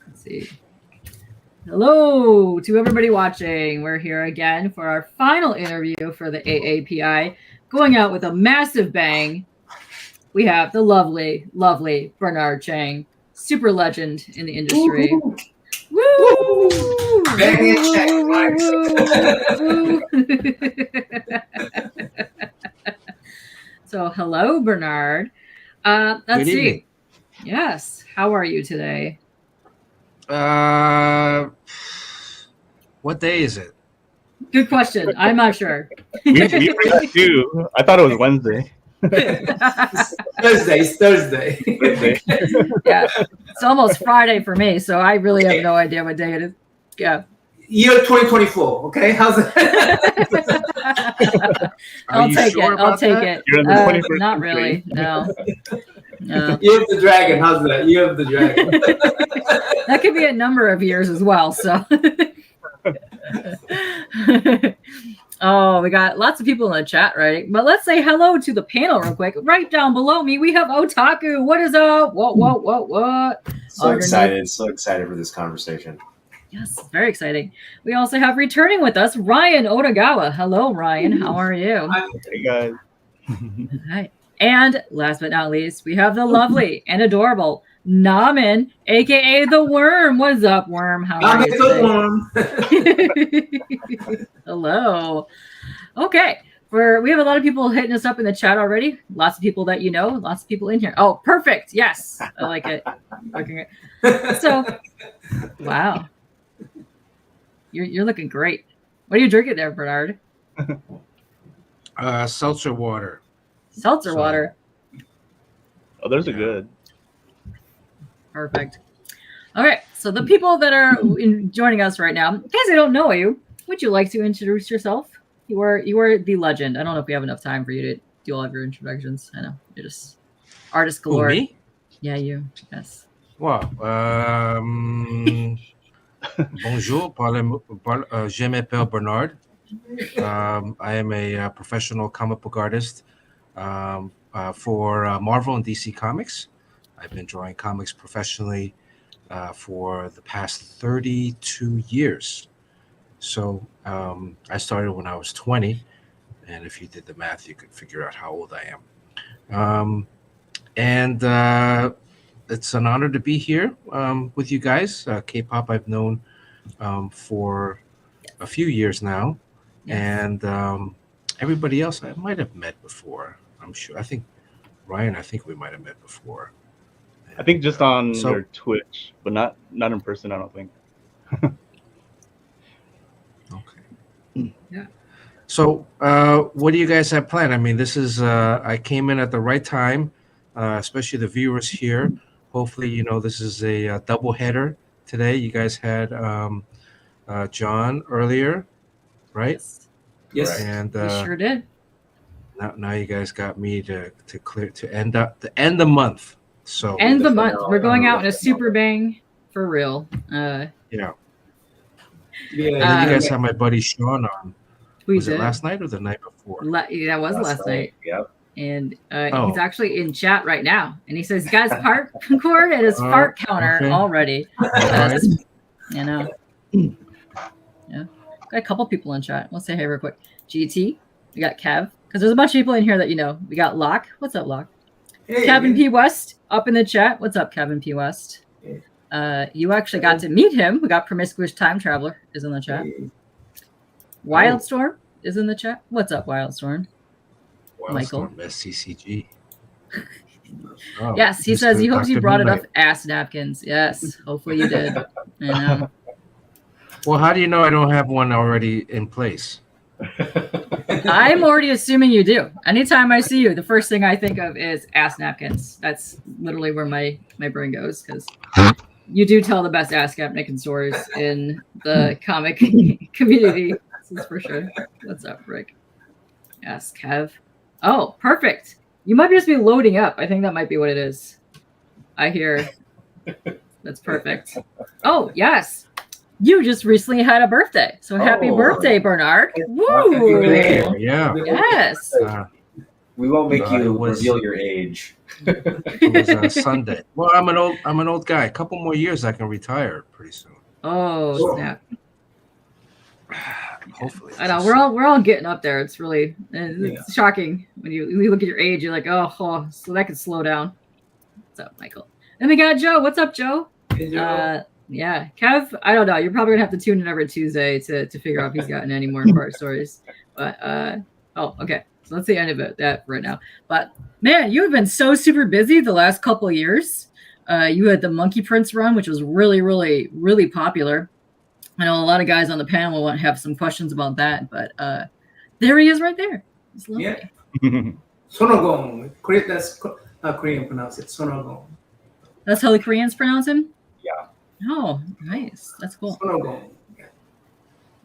Let's see. Hello to everybody watching. We're here again for our final interview for the AAPI, going out with a massive bang. We have the lovely, lovely Bernard Chang, super legend in the industry. Woo! Woo! Bang So, hello, Bernard. Let's Good see. evening. Yes. How are you today? What day is it? Good question. I'm not sure. We forgot too. I thought it was Wednesday. Thursday. Yeah, it's almost Friday for me, so I really have no idea what day it is. Yeah. Year 2024. Okay, how's that? I'll take it. You're in the 21st Not century. really. No. Year of the Dragon. How's that? Year of the Dragon. That could be a number of years as well. So. Oh, we got lots of people in the chat, right? But let's say hello to the panel real quick. Right down below me, we have Otaku. What is up? What? So excited for this conversation. Yes, very exciting. We also have returning with us Ryan Otagawa. Hello, Ryan. How are you? Hey guys. Hi. And last but not least, we have the lovely and adorable NammaN, aka the Worm. What's up, Worm? How are you today? Hello. Okay. We have a lot of people hitting us up in the chat already. Lots of people that you know. Lots of people in here. Oh, perfect. Yes, I like it. Okay. So, wow. You're looking great. What are you drinking there, Bernard? Seltzer water. Seltzer water. Oh, those are good. Perfect. Okay, so the people that are joining us right now, in case I don't know you, would you like to introduce yourself? You are the legend. I don't know if we have enough time for you to do all of your introductions. I know you're just artist galore. Who, me? Yeah, you. Yes. Wow. Bonjour. Je m'appelle Bernard. I am a professional comic book artist for Marvel and DC Comics. I've been drawing comics professionally for the past 32 years. So I started when I was 20, and if you did the math, you could figure out how old I am. It's an honor to be here with you guys. K-pop I've known for a few years now, and everybody else I might have met before. I'm sure. I think Ryan. I think we might have met before. I think just on your Twitch, but not in person. I don't think. Okay. Yeah. So, what do you guys have planned? I mean, this is I came in at the right time, especially the viewers here. Hopefully, this is a double header today. You guys had John earlier, right? Yes. And We sure did. now you guys got me to end the month. So End the month. We're going out in a super bang for real. yeah. Yeah. And then you guys had my buddy Sean on. We Was did. it last night or the night before? That was last night. Yep. And Oh. he's actually in chat right now. And he says, guys, part cord at his fart counter okay. already. Right. You know. Yeah. Got a couple people in chat. Let's say hey real quick. GT. We got Kev. Because there's a bunch of people in here that you know. We got Locke. What's up, Locke? Hey, Kevin P. West up in the chat. What's up, Kevin P. West? You actually got to meet him. We got Promiscuous Time Traveler is in the chat. Wildstorm is in the chat. What's up, Wildstorm? Michael. SCCG. Yes, he says he hopes you Dr. brought Midnight. enough ass napkins. Yes, hopefully you did. Well, how do you know I don't have one already in place? I'm already assuming you do. Anytime I see you, the first thing I think of is ass napkins. That's literally where my brain goes because you do tell the best ass napkin stories in the comic community. This is for sure. What's up, Rick? Yes, Kev. Oh, perfect. You might just be loading up. I think that might be what it is. I hear. That's perfect. Oh, yes. You just recently had a birthday. So happy birthday, Bernard. Woo! Yeah. Yes. We won't make It you was- reveal your age. It was Sunday. Well, I'm an old guy. A couple more years, I can retire pretty soon. Oh Sure. snap! Hopefully. I know we're all getting up there. It's really it's Yeah. shocking when you look at your age. You're like, oh, so that could slow down. What's up, Michael? Then we got Joe. What's up, Joe? Hey, Joe. Yeah, Kev. I don't know. You're probably gonna have to tune in every Tuesday to figure out if he's gotten any more fart stories. But okay. So that's the end of it. That right now. But man, you have been so super busy the last couple of years. You had the Monkey Prince run, which was really, really, really popular. I know a lot of guys on the panel want to have some questions about that, but there he is right there. It's lovely. Yeah. Sonogong. That's how Korean pronounce it. Sonogong. That's how the Koreans pronounce him? Yeah. Oh, nice. That's cool. Sonogong.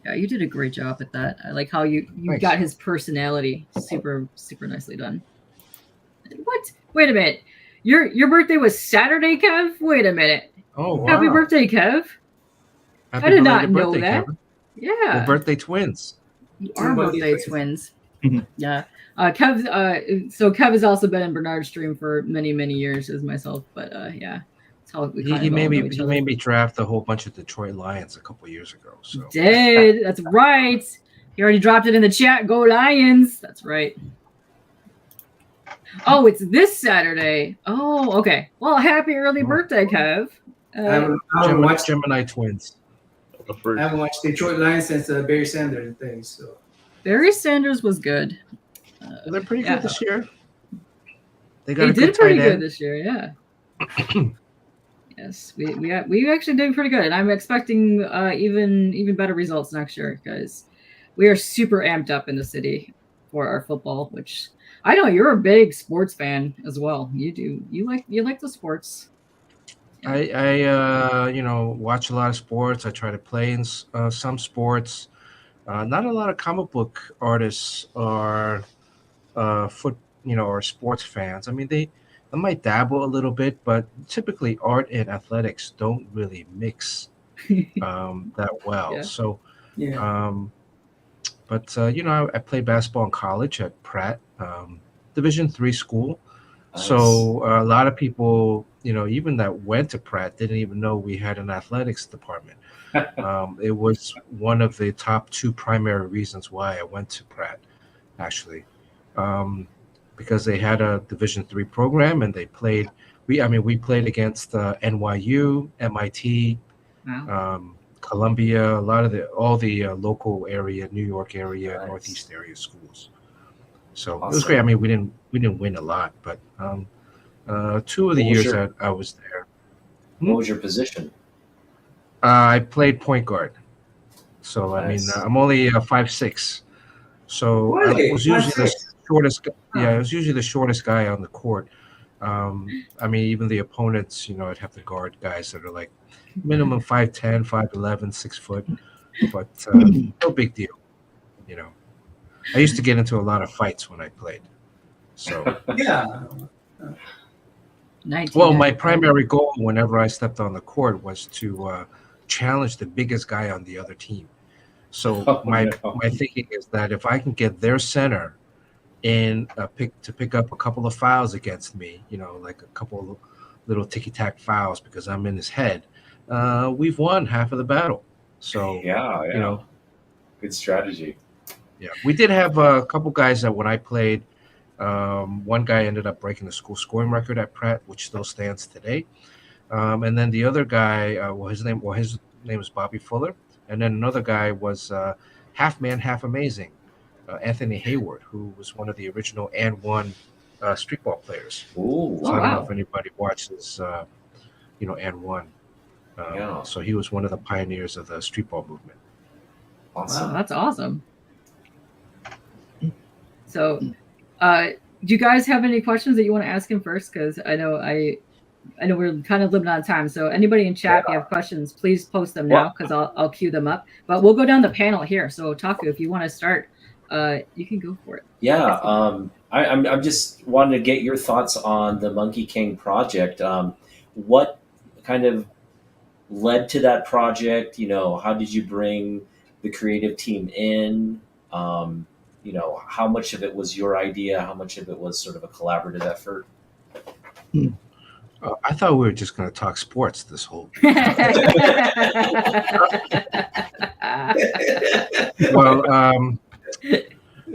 Yeah, you did a great job at that. I like how you Thanks. got his personality super, super nicely done. What? Wait a minute. Your birthday was Saturday, Kev? Wait a minute. Oh, wow. Happy birthday, Kev. Happy I did not belated know birthday, that. Kevin. Yeah. We're birthday twins. You are Birthday birthday twins. Yeah. Kev so Kev has also been in Bernard's stream for many, many years as myself, but yeah. That's how we He made me draft a whole bunch of Detroit Lions a couple years ago. So Did. That's right. He already dropped it in the chat. Go Lions. That's right. Oh, it's this Saturday. Oh, okay. Well, happy early birthday, Kev. I haven't watched Gemini twins. The first. I haven't watched Detroit Lions since Barry Sanders thing. So Barry Sanders was good. They're pretty Yeah. good this year. They They got a did good pretty tight good end. this year, yeah. Yes, we actually did pretty good, and I'm expecting even better results next year because we are super amped up in the city for our football. Which I know you're a big sports fan as well. You like the sports. I watch a lot of sports. I try to play in some sports. Not a lot of comic book artists are or sports fans. I mean, they might dabble a little bit, but typically art and athletics don't really mix that well. Yeah. So, yeah. I played basketball in college at Pratt, Division III school. Nice. So a lot of people, even that went to Pratt, didn't even know we had an athletics department. It was one of the top two primary reasons why I went to Pratt, actually, because they had a Division III program and they played. We played against NYU, MIT, Wow. Columbia, all the local area, New York area, Nice. Northeast area schools. So Awesome. it was great. I mean, we didn't win a lot, but 2 of the What was years your- that I was there, What was your position? I played point guard. So I mean, Nice. I'm only 5'6", so I Really? was usually the 5'6"? shortest. Yeah, I was usually the shortest guy on the court. I mean, even the opponents, I'd have to guard guys that are like minimum 5'10", 5'11", 6 foot, but no big deal. I used to get into a lot of fights when I played. So, Yeah. 19. well, my primary goal whenever I stepped on the court was to challenge the biggest guy on the other team. So Oh, my no. thinking is that if I can get their center in pick up a couple of fouls against me, like a couple of little ticky-tack fouls because I'm in his head, we've won half of the battle. So Yeah. Good strategy. yeah, we did have a couple guys that when I played, one guy ended up breaking the school scoring record at Pratt, which still stands today. And then the other guy, his name was Bobby Fuller. And then another guy was half man, half amazing, Anthony Hayward, who was one of the original and one streetball players. Ooh. So I don't know wow. if anybody watches, and one. Yeah. So he was one of the pioneers of the streetball movement. Awesome. Wow, that's awesome. So, do you guys have any questions that you want to ask him first? Because I know we're kind of limited on time. So anybody in chat, if you have questions, please post them now because I'll queue them up. But we'll go down the panel here. So Otaku, if you want to start, you can go for it. Yeah, I'm just wanting to get your thoughts on the Monkey King project. What kind of led to that project? How did you bring the creative team in? how much of it was your idea, how much of it was sort of a collaborative effort? I thought we were just going to talk sports this whole.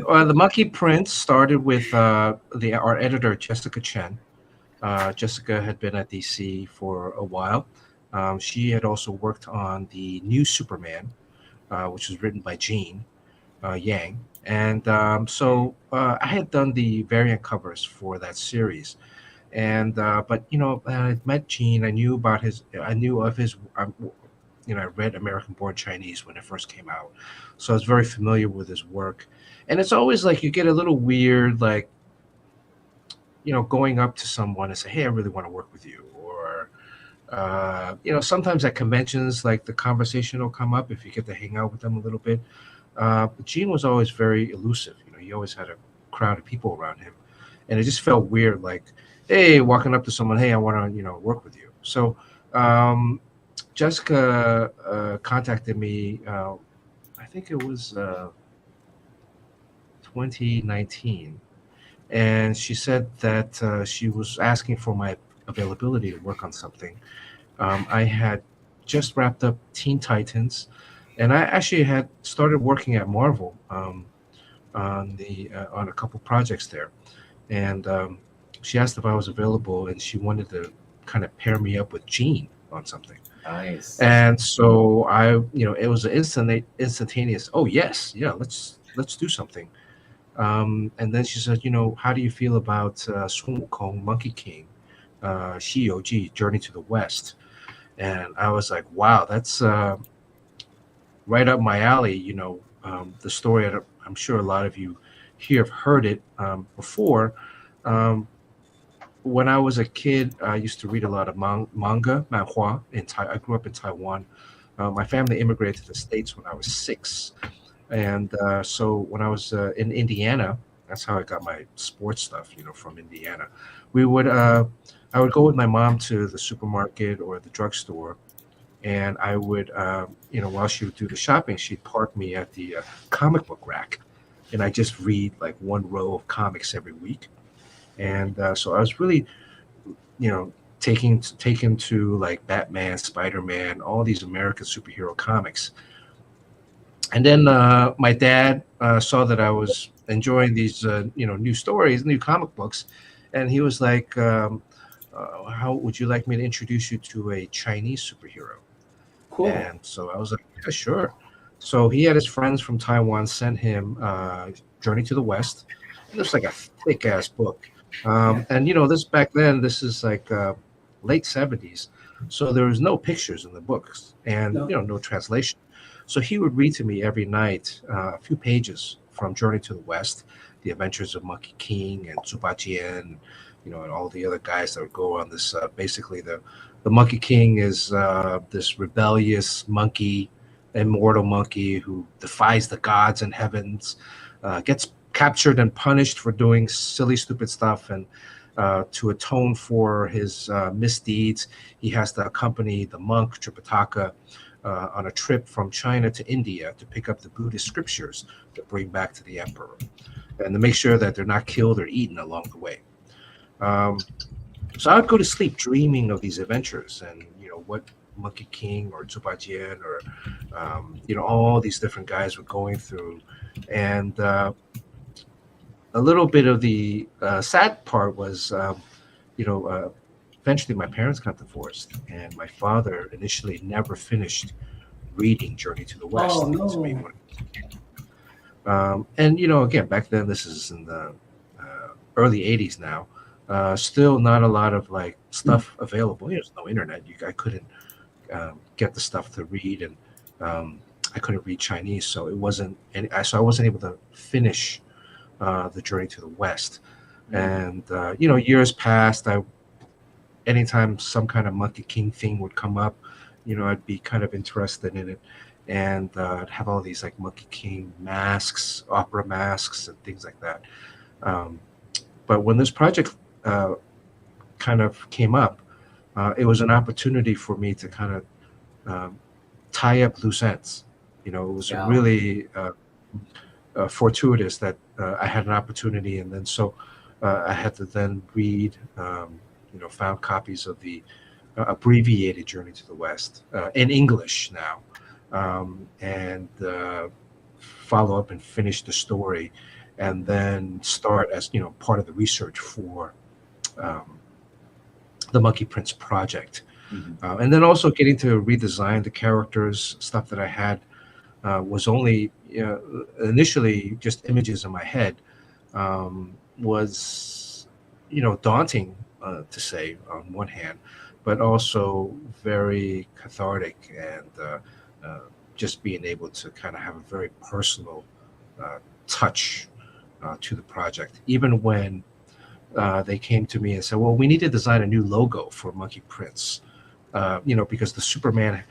Well, the Monkey Prince started with our editor Jessica Chen. Jessica had been at DC for a while. She had also worked on the new Superman, which was written by Gene Yang, and so I had done the variant covers for that series. And but I met Gene. I knew about his. I knew of his. I read American Born Chinese when it first came out, so I was very familiar with his work. And it's always like you get a little weird, like going up to someone and say, "Hey, I really want to work with you," or sometimes at conventions, like the conversation will come up if you get to hang out with them a little bit. But Gene was always very elusive. He always had a crowd of people around him, and it just felt weird, like, hey, walking up to someone, hey, I want to, work with you. So Jessica contacted me. I think it was 2019, and she said that she was asking for my availability to work on something. I had just wrapped up Teen Titans, and I actually had started working at Marvel on a couple projects there, and she asked if I was available, and she wanted to kind of pair me up with Gene on something. Nice. And so it was an instantaneous. Oh yes, yeah, let's do something. And then she said, how do you feel about Sun Wukong, Monkey King, Xi Yoji, Journey to the West? And I was like, wow, that's right up my alley. The story. I'm sure a lot of you here have heard it before. When I was a kid, I used to read a lot of manga, manhua. I grew up in Taiwan. My family immigrated to the States when I was 6. And so when I was in Indiana, that's how I got my sports stuff, from Indiana. I would go with my mom to the supermarket or the drugstore, and I would, while she would do the shopping, she'd park me at the comic book rack, and I just read like one row of comics every week. And so I was really, taken to like Batman, Spider-Man, all these American superhero comics. And then my dad saw that I was enjoying these, new stories, new comic books, and he was like, "How would you like me to introduce you to a Chinese superhero?" Cool. And so I was like, "Yeah, sure." So he had his friends from Taiwan send him Journey to the West. It was like a thick ass book. And this back then, this is like late 70s, so there was no pictures in the books, and no translation. So he would read to me every night a few pages from Journey to the West, the adventures of Monkey King and Zubajian, and all the other guys that would go on this. Basically, the Monkey King is this rebellious monkey, immortal monkey who defies the gods and heavens, gets captured and punished for doing silly, stupid stuff, and to atone for his misdeeds, he has to accompany the monk Tripitaka on a trip from China to India to pick up the Buddhist scriptures to bring back to the emperor, and to make sure that they're not killed or eaten along the way. So I would go to sleep dreaming of these adventures, and what Monkey King or Zubajian or all these different guys were going through. And a little bit of the sad part was, eventually my parents got divorced, and my father initially never finished reading Journey to the West. Oh, no. To me. And again, back then, this is in the early 80s now. Still not a lot of like stuff available. There's no internet. I couldn't get the stuff to read, and I couldn't read Chinese, so it wasn't. So I wasn't able to finish the Journey to the West. And years passed. Anytime some kind of Monkey King thing would come up, I'd be kind of interested in it, and I'd have all these like Monkey King masks, opera masks, and things like that. But when this project kind of came up, it was an opportunity for me to kind of tie up loose ends. It was really fortuitous that I had an opportunity, and then so I had to then read, found copies of the abbreviated Journey to the West in English now, and follow up and finish the story, and then start as part of the research for the Monkey Prince project. And then also getting to redesign the characters. Stuff that I had was only initially just images in my head, was daunting to say on one hand, but also very cathartic, and just being able to kind of have a very personal touch to the project. Even when they came to me and said, well, we need to design a new logo for Monkey Prince, because the Superman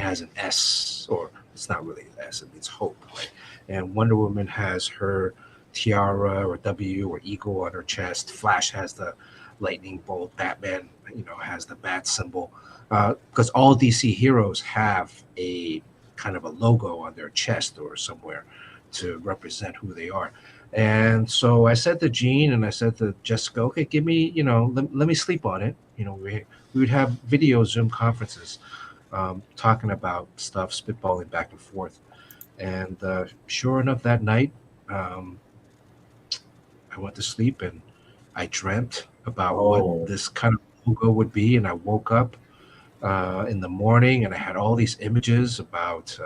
has an S, or it's not really an S, it means hope, right? And Wonder Woman has her tiara or W or eagle on her chest. Flash has the lightning bolt. Batman, has the bat symbol. Because all DC heroes have a kind of a logo on their chest or somewhere to represent who they are. And so I said to Gene and I said to Jessica, okay, give me, let me sleep on it. We would have video Zoom conferences talking about stuff, spitballing back and forth. And sure enough, that night, I went to sleep and I dreamt about what this kind of logo would be. And I woke up in the morning and I had all these images about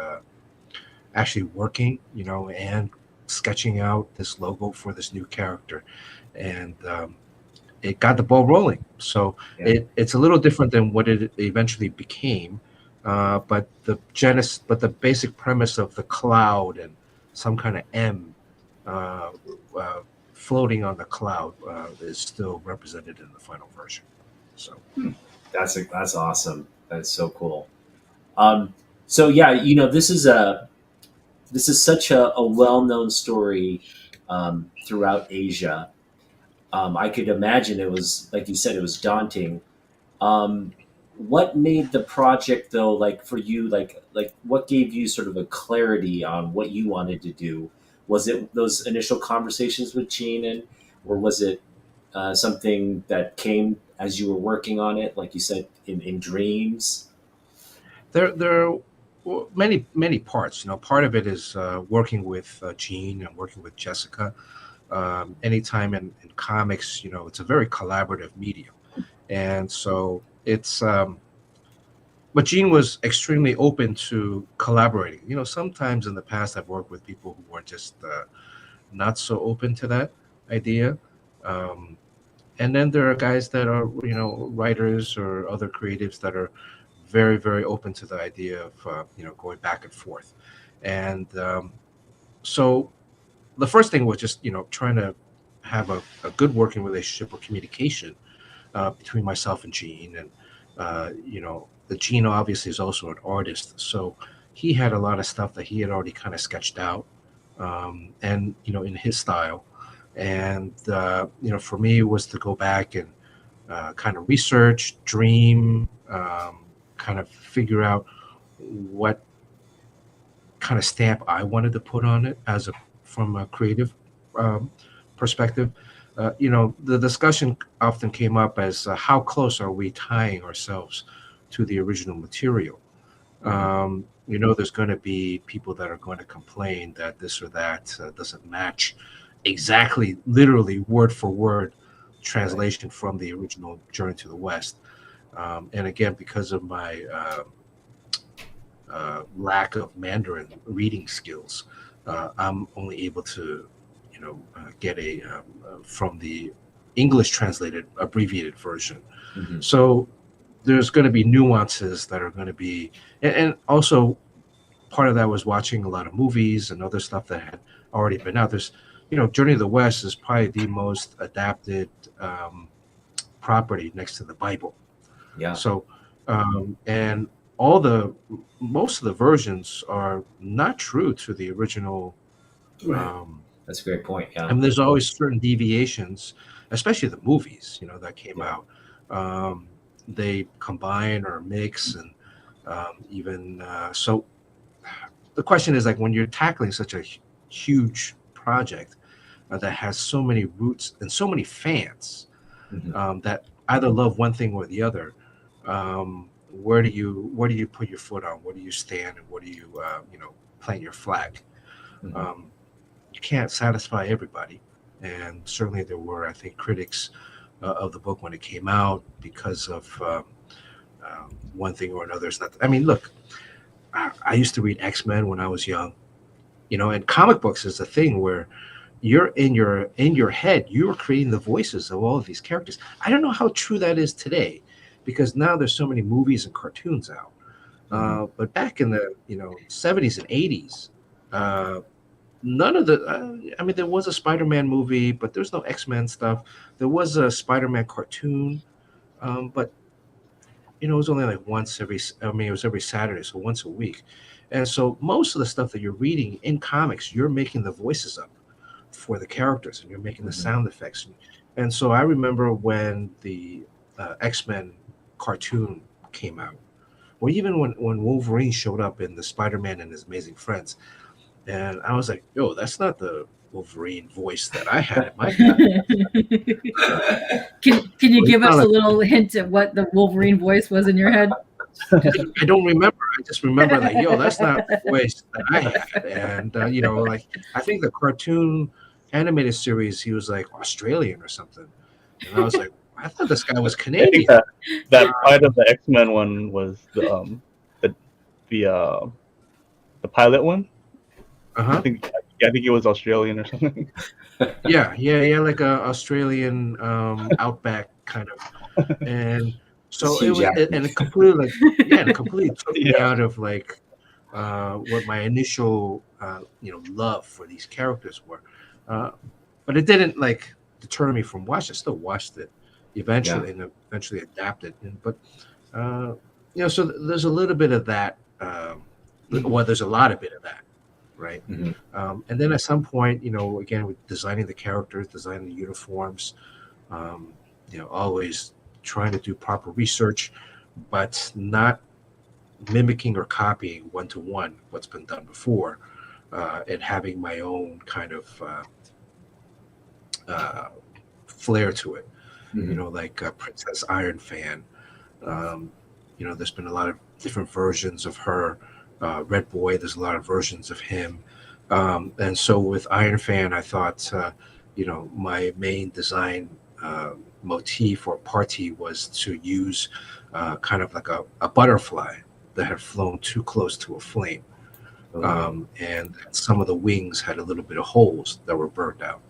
actually working, and sketching out this logo for this new character. And it got the ball rolling. So it's a little different than what it eventually became. But the basic premise of the cloud and some kind of M floating on the cloud is still represented in the final version. So That's awesome. That's so cool. So yeah, this is such a well-known story throughout Asia. I could imagine it was, like you said, it was daunting. What made the project though, like for you, like what gave you sort of a clarity on what you wanted to do? Was it those initial conversations with Gene, or was it something that came as you were working on it, like you said, in dreams? There are many parts. Part of it is working with Gene and working with Jessica. Anytime in comics, it's a very collaborative medium, and so it's. But Gene was extremely open to collaborating. Sometimes in the past I've worked with people who were just not so open to that idea. And then there are guys that are, writers or other creatives that are very, very open to the idea of, going back and forth. And so the first thing was just, trying to have a good working relationship or communication between myself and Gene. And, the Gene obviously is also an artist. So he had a lot of stuff that he had already kind of sketched out and, in his style. And, for me, it was to go back and kind of research, dream, kind of figure out what kind of stamp I wanted to put on it from a creative perspective. The discussion often came up as how close are we tying ourselves to the original material? There's going to be people that are going to complain that this or that doesn't match exactly, literally, word for word translation from the original Journey to the West. And again, because of my lack of Mandarin reading skills, I'm only able to, get from the English translated abbreviated version. So there's going to be nuances that are going to be, and also part of that was watching a lot of movies and other stuff that had already been out. There's, Journey to the West is probably the most adapted property next to the Bible. Yeah. So, and most of the versions are not true to the original. That's a great point. Yeah. I mean, there's always certain deviations, especially the movies, that came out. They combine or mix, and even so. The question is, like, when you're tackling such a huge project that has so many roots and so many fans Mhm. that either love one thing or the other. Where do you put your foot on? Where do you stand, and where do you plant your flag? Mhm. You can't satisfy everybody, and certainly there were, I think, critics of the book when it came out because of one thing or another. It's not. I mean, look, I used to read X-Men when I was young, and comic books is a thing where you're in your head, you're creating the voices of all of these characters. I don't know how true that is today, because now there's so many movies and cartoons out. But back in the 70s and 80s, none of the I mean, there was a Spider-Man movie, but there's no X-Men stuff. There was a Spider-Man cartoon, but it was only like it was every Saturday, so once a week. And so most of the stuff that you're reading in comics, you're making the voices up for the characters, and you're making the sound effects. And so I remember when the X-Men cartoon came out, or even when Wolverine showed up in the Spider-Man and His Amazing Friends, and I was like, yo, that's not the Wolverine voice that I had in my head. Can you give us a Like, little hint of what the Wolverine voice was in your head? I don't remember. I just remember like, yo, that's not the voice that I had. And like, I think the cartoon animated series, he was like Australian or something. And I was like, I thought this guy was I Canadian. think that part of the X-Men one was the pilot one. Uh-huh. I think it was Australian or something. Yeah, like a Australian outback kind of. And so It's huge and it completely it completely took me Yeah. out of like what my initial love for these characters were. But it didn't like deter me from watching. I still watched it eventually and eventually adapted. But so there's a little bit of that. Well, there's a lot of bit of that, right? And then at some point, again, with designing the characters, designing the uniforms, always trying to do proper research, but not mimicking or copying one-to-one what's been done before, and having my own kind of flair to it. Like Princess Iron Fan. There's been a lot of different versions of her. Red Boy, there's a lot of versions of him. And so with Iron Fan, I thought, my main design motif or party was to use kind of like a butterfly that had flown too close to a flame. And some of the wings had a little bit of holes that were burned out.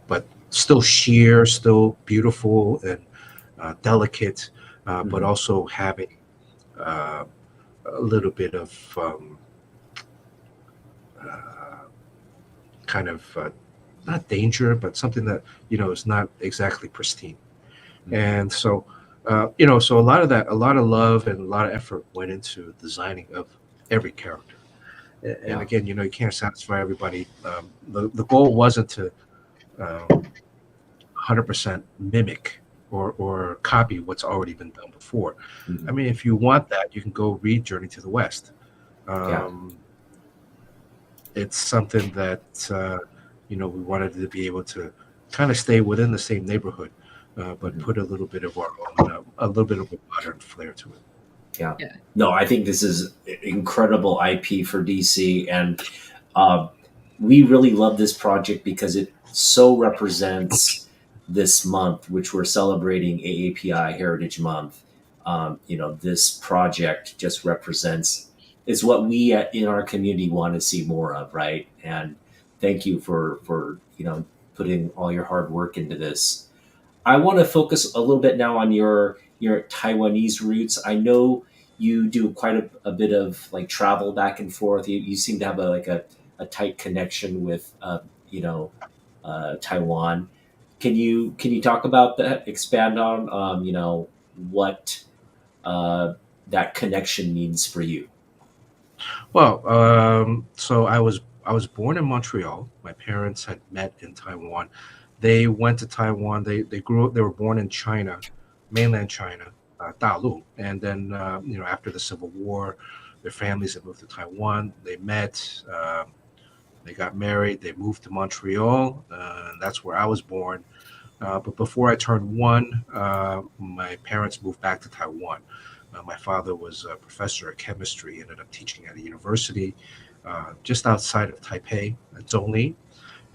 But still sheer, still beautiful and delicate, but also having a little bit of kind of not danger, but something that is not exactly pristine. And so so a lot of love and a lot of effort went into designing of every character. And again, you can't satisfy everybody. The goal wasn't to 100% mimic or copy what's already been done before. I mean, if you want that, you can go read Journey to the West. It's something that we wanted to be able to kind of stay within the same neighborhood, but put a little bit of our own, a little bit of a modern flair to it. Yeah. No, I think this is incredible IP for DC, and we really love this project because it so represents this month, which we're celebrating AAPI Heritage Month. This project just represents is what we in our community want to see more of, right? And thank you for putting all your hard work into this. I want to focus a little bit now on your Taiwanese roots. I know you do quite a bit of like travel back and forth. You seem to have a tight connection with Taiwan. Can you talk about that? Expand on what that connection means for you. Well, so I was born in Montreal. My parents had met in Taiwan. They went to Taiwan. They grew up. They were born in China, mainland China, Dalu. And then after the Civil War, their families had moved to Taiwan. They met. They got married. They moved to Montreal. And that's where I was born. But before I turned 1, my parents moved back to Taiwan. My father was a professor of chemistry, ended up teaching at a university just outside of Taipei, Zhongli.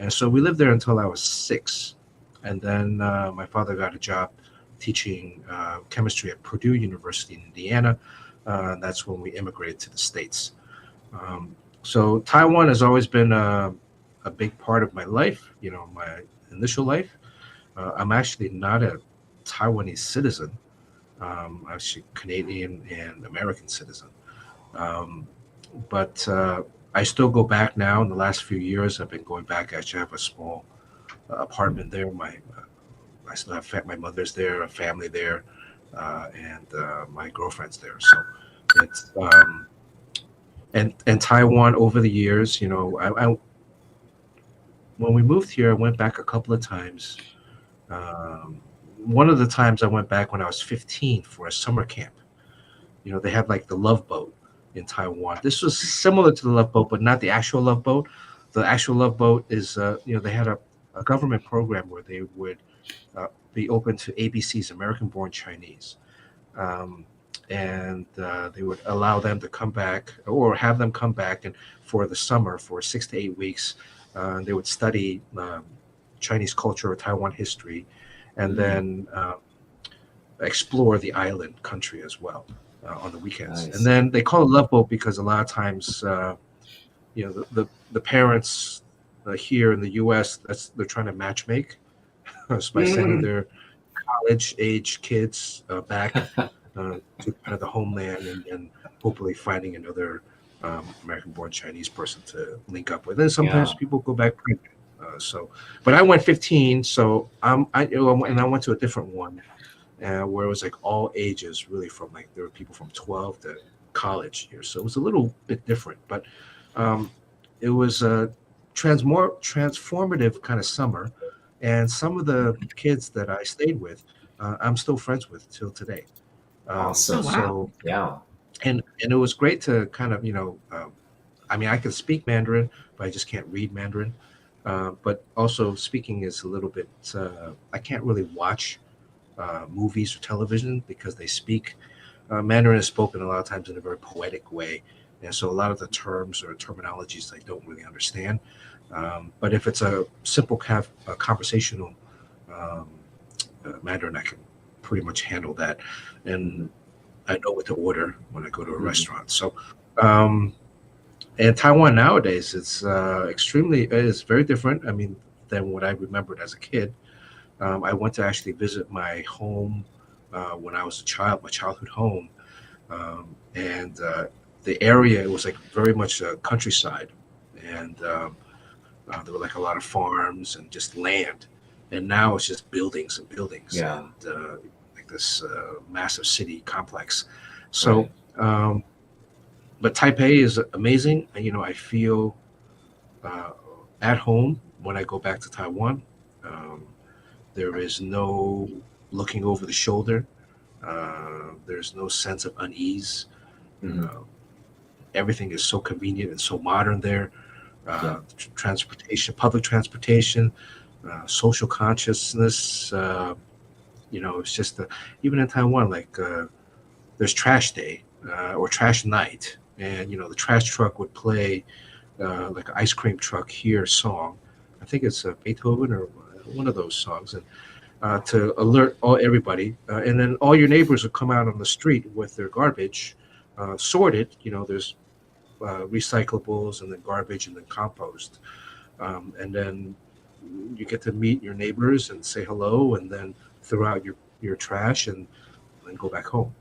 And so we lived there until I was 6. And then my father got a job teaching chemistry at Purdue University in Indiana. That's when we immigrated to the States. So Taiwan has always been a big part of my life, my initial life. I'm actually not a Taiwanese citizen. I'm actually Canadian and American citizen. But I still go back now. In the last few years, I've been going back. I actually have a small apartment there. I still have my mother's there, a family there, and my girlfriend's there. So it's and Taiwan over the years, I when we moved here, I went back a couple of times. One of the times I went back when I was 15 for a summer camp. They have like the Love Boat in Taiwan. This was similar to the Love Boat, but not the actual Love Boat. The actual Love Boat is, they had a government program where they would be open to ABCs, American-born Chinese. And they would allow them to come back or have them come back and for the summer for 6 to 8 weeks. They would study Chinese culture or Taiwan history and then explore the island country as well on the weekends. Nice. And then they call it Love Boat because a lot of times, the parents here in the U.S., they're trying to matchmake by sending their college-age kids back to kind of the homeland and hopefully finding another American-born Chinese person to link up with. And sometimes people go back pregnant. But I went 15, so and I went to a different one where it was like all ages, really from there were people from 12 to college here. So it was a little bit different, but it was a transformative kind of summer. And some of the kids that I stayed with, I'm still friends with till today. Awesome. So yeah. And it was great to kind of, I can speak Mandarin, but I just can't read Mandarin. But also speaking is a little bit, I can't really watch movies or television because they speak. Mandarin is spoken a lot of times in a very poetic way. And so a lot of the terms or terminologies I don't really understand. But if it's a simple conversational Mandarin, I can pretty much handle that. And I know what to order when I go to a restaurant. So, and Taiwan nowadays is very different. Than what I remembered as a kid. I went to actually visit my home when I was a child, my childhood home, and the area, it was like very much a countryside, and there were like a lot of farms and just land, and now it's just buildings and buildings, and like this massive city complex. So. Right. But Taipei is amazing. I feel at home when I go back to Taiwan. There is no looking over the shoulder. There's no sense of unease. Everything is so convenient and so modern there. Transportation, public transportation, social consciousness. It's just even in Taiwan, like there's trash day or trash night. And the trash truck would play like an ice cream truck here song. I think it's Beethoven or one of those songs, and to alert everybody. And then all your neighbors would come out on the street with their garbage sorted. There's recyclables and then garbage and then compost. And then you get to meet your neighbors and say hello, and then throw out your trash and then go back home.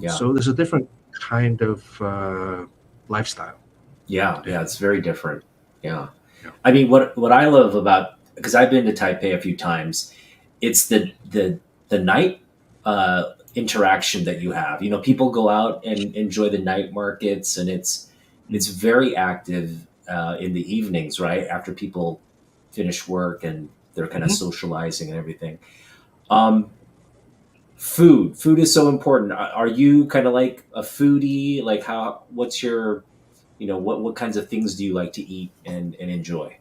So there's a different kind of lifestyle. Yeah, it's very different. What I love about, because I've been to Taipei a few times, it's the night interaction that you have. People go out and enjoy the night markets, and it's very active in the evenings, right after people finish work and they're kind of socializing and everything. Food is so important. Are you kind of like a foodie? Like what's your what kinds of things do you like to eat and enjoy?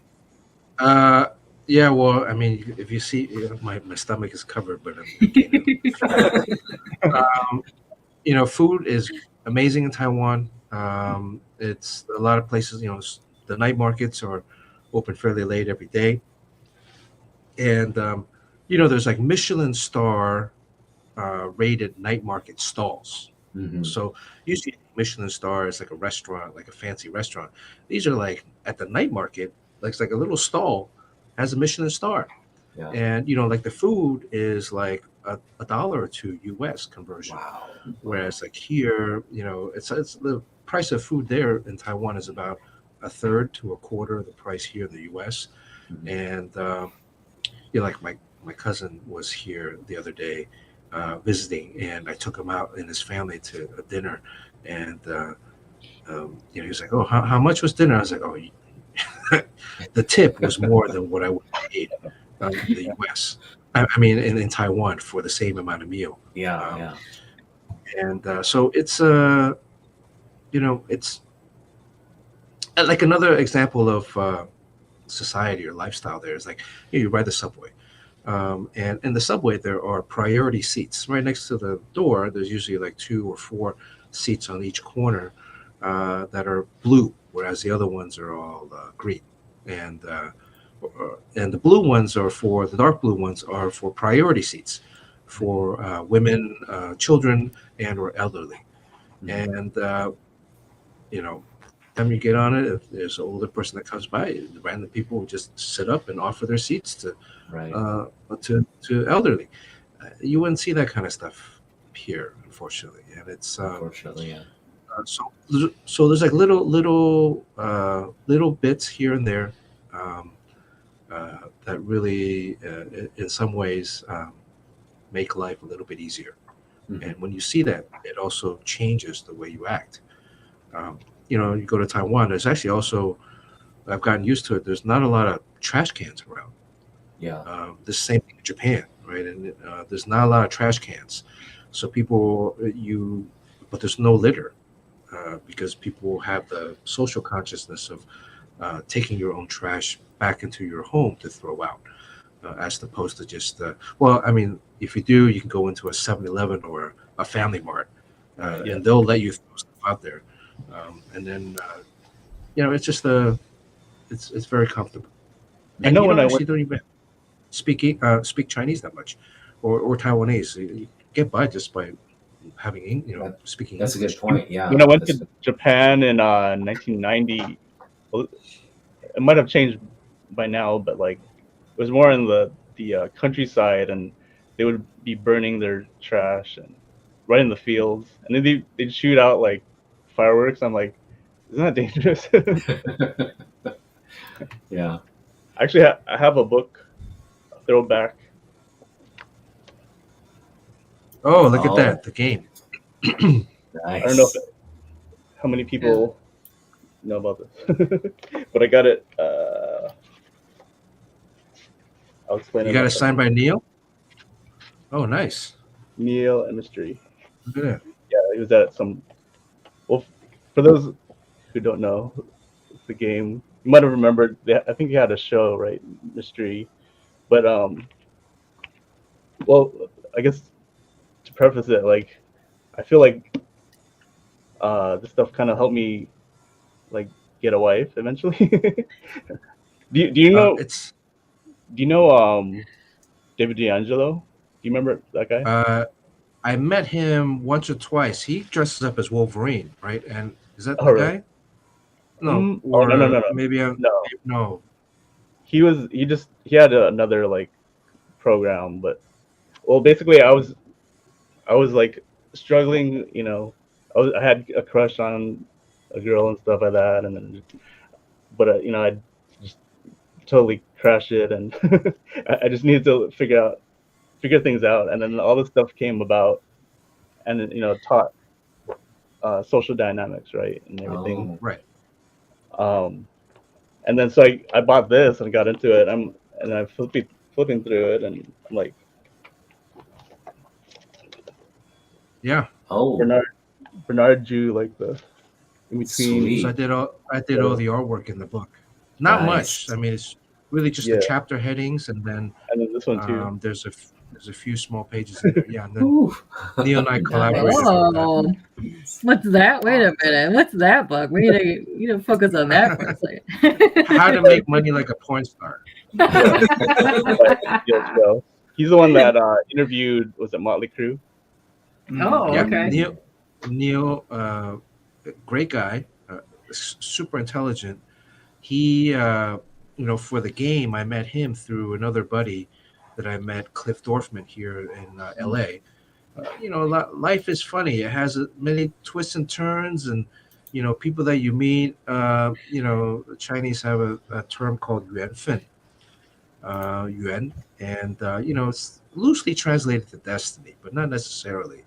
Yeah, well, I mean, if you see, my stomach is covered, but I'm gaining. Food is amazing in Taiwan. It's a lot of places. The night markets are open fairly late every day, and there's like Michelin star rated night market stalls. Mm-hmm. So usually Michelin star is like a restaurant, like a fancy restaurant. These are like at the night market, like it's like a little stall has a Michelin star. Yeah. And like the food is like a dollar or two US conversion. Wow. Whereas like here, it's the price of food there in Taiwan is about a third to a quarter of the price here in the US. Mm-hmm. And like my cousin was here the other day visiting, and I took him out and his family to a dinner, and he was like, "Oh, how much was dinner?" I was like, "Oh, the tip was more than what I would have paid in the U.S. I mean, in Taiwan for the same amount of meal." Yeah. And so it's it's like another example of society or lifestyle. There is like you ride the subway. And in the subway, there are priority seats right next to the door. There's usually like 2 or 4 seats on each corner that are blue, whereas the other ones are all green. And the blue ones are the dark blue ones are for priority seats for women, children, and or elderly. And time you get on it, if there's an older person that comes by, random people will just sit up and offer their seats to elderly. You wouldn't see that kind of stuff here, unfortunately, and it's Unfortunately, yeah. So there's like little bits here and there that really, in some ways, make life a little bit easier. Mm-hmm. And when you see that, it also changes the way you act. You go to Taiwan. There's actually also, I've gotten used to it. There's not a lot of trash cans around. Yeah. The same thing in Japan, right? And there's not a lot of trash cans, so but there's no litter because people have the social consciousness of taking your own trash back into your home to throw out, as opposed to just well, I mean, if you do, you can go into a 7-Eleven or a Family Mart, and they'll let you throw stuff out there, and then it's just it's very comfortable. And I know when I actually went, don't even speak Chinese that much, or Taiwanese. You get by just by having speaking. That's English. a good point. Yeah. when I went to Japan in 1990, well, it might have changed by now, but like it was more in the countryside, and they would be burning their trash and right in the fields, and then they'd shoot out like fireworks. I'm like, isn't that dangerous? Yeah. Actually, I have a book, a throwback. Oh, look at that! The game. Nice. I don't know how many people know about this, but I got it. I'll explain it. You got it signed by Neil. Oh, nice. Neil and Mystery. Look at that. Yeah, he was at some. Well, for those who don't know the game, you might have remembered. I think he had a show, right? Mystery, but well, I guess to preface it, like, I feel like this stuff kind of helped me, like, get a wife eventually. do you know? Do you know David D'Angelo? Do you remember that guy? I met him once or twice. He dresses up as Wolverine, right? And is that the really? guy? No, no. Maybe no. He had another like program, but well, basically, I was like struggling. I had a crush on a girl and stuff like that, and then, but I just totally crashed it, and I just needed to figure things out, and then all this stuff came about, and taught social dynamics, right, and everything. Oh, right. And then so I bought this and got into it. I'm flipping through it, and I'm like, yeah. Oh, Bernard drew like the in between. Sweet. So I did all the artwork in the book. Not Nice. much. I mean, it's really just Yeah. the chapter headings, and then And then this one too. there's a few small pages in there. Yeah, and then Ooh. Neil and I collaborated on that. Oh, what's that? Wait a minute. What's that book? We need to focus on that for a second. How to make money like a porn star. Yeah, so he's the one that interviewed, was it Motley Crue? Oh, Yeah, okay. Neil, great guy, super intelligent. He, for the game, I met him through another buddy that I met, Cliff Dorfman, here in L.A. Life is funny. It has many twists and turns, and people that you meet. The Chinese have a term called yuan, and it's loosely translated to destiny, but not necessarily.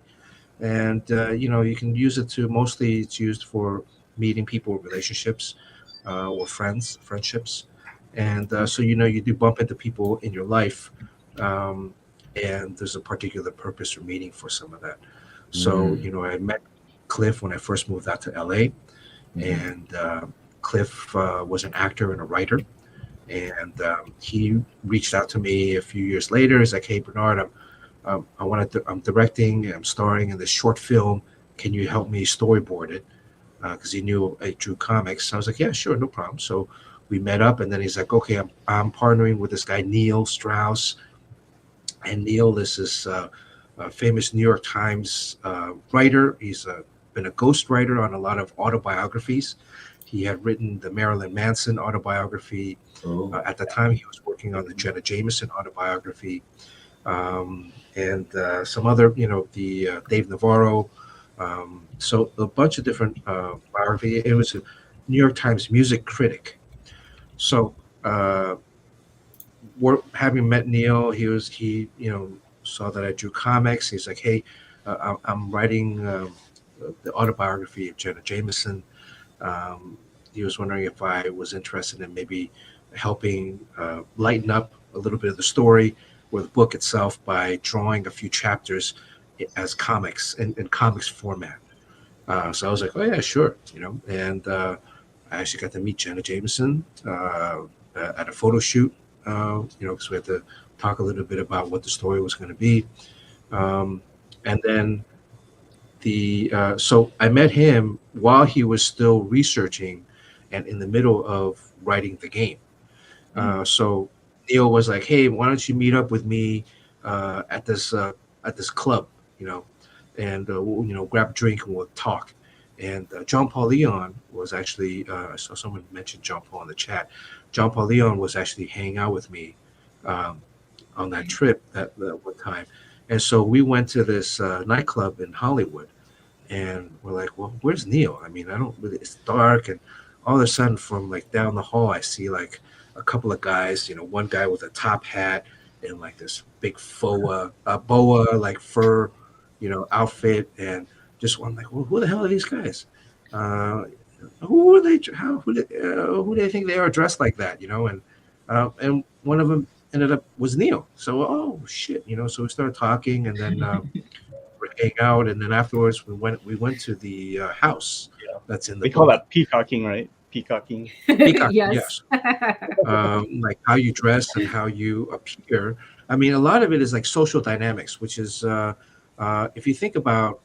And you can use it to mostly. It's used for meeting people, relationships, or friendships, and so you do bump into people in your life. And there's a particular purpose or meaning for some of that. So, I met Cliff when I first moved out to LA, and Cliff was an actor and a writer. And he reached out to me a few years later. He's like, "Hey, Bernard, I'm directing, I'm starring in this short film. Can you help me storyboard it?" Because he knew I drew comics. I was like, "Yeah, sure, no problem." So we met up, and then he's like, "Okay, I'm partnering with this guy, Neil Strauss." And Neil is this famous New York Times writer. He's been a ghostwriter on a lot of autobiographies. He had written the Marilyn Manson autobiography. At the time, he was working on the Jenna Jameson autobiography, and some other, the Dave Navarro. So a bunch of different biography. It was a New York Times music critic. So having met Neil, he saw that I drew comics. He's like, "Hey, I'm writing the autobiography of Jenna Jameson." He was wondering if I was interested in maybe helping lighten up a little bit of the story or the book itself by drawing a few chapters as comics in comics format. So I was like, "Oh yeah, sure," and I actually got to meet Jenna Jameson at a photo shoot. Because we had to talk a little bit about what the story was going to be, and then so I met him while he was still researching and in the middle of writing the game. So Neil was like, "Hey, why don't you meet up with me at this club, and we'll grab a drink and we'll talk." And John Paul Leon was actually, I saw someone mention John Paul in the chat. John Paul Leon was actually hanging out with me on that trip that one time. And so we went to this nightclub in Hollywood, and we're like, "Well, where's Neil?" I mean, it's dark, and all of a sudden from like down the hall, I see like a couple of guys, one guy with a top hat and like this big boa like fur, outfit, and just one like, "Well, who the hell are these guys? Who are they? Who do they think they are dressed like that?" And one of them ended up was Neil. So, oh shit, so we started talking, and then we hang out, and then afterwards we went to the house that's in the. They call that peacocking, right? Peacocking. Peacock, Yes. like how you dress and how you appear. I mean, a lot of it is like social dynamics, which is if you think about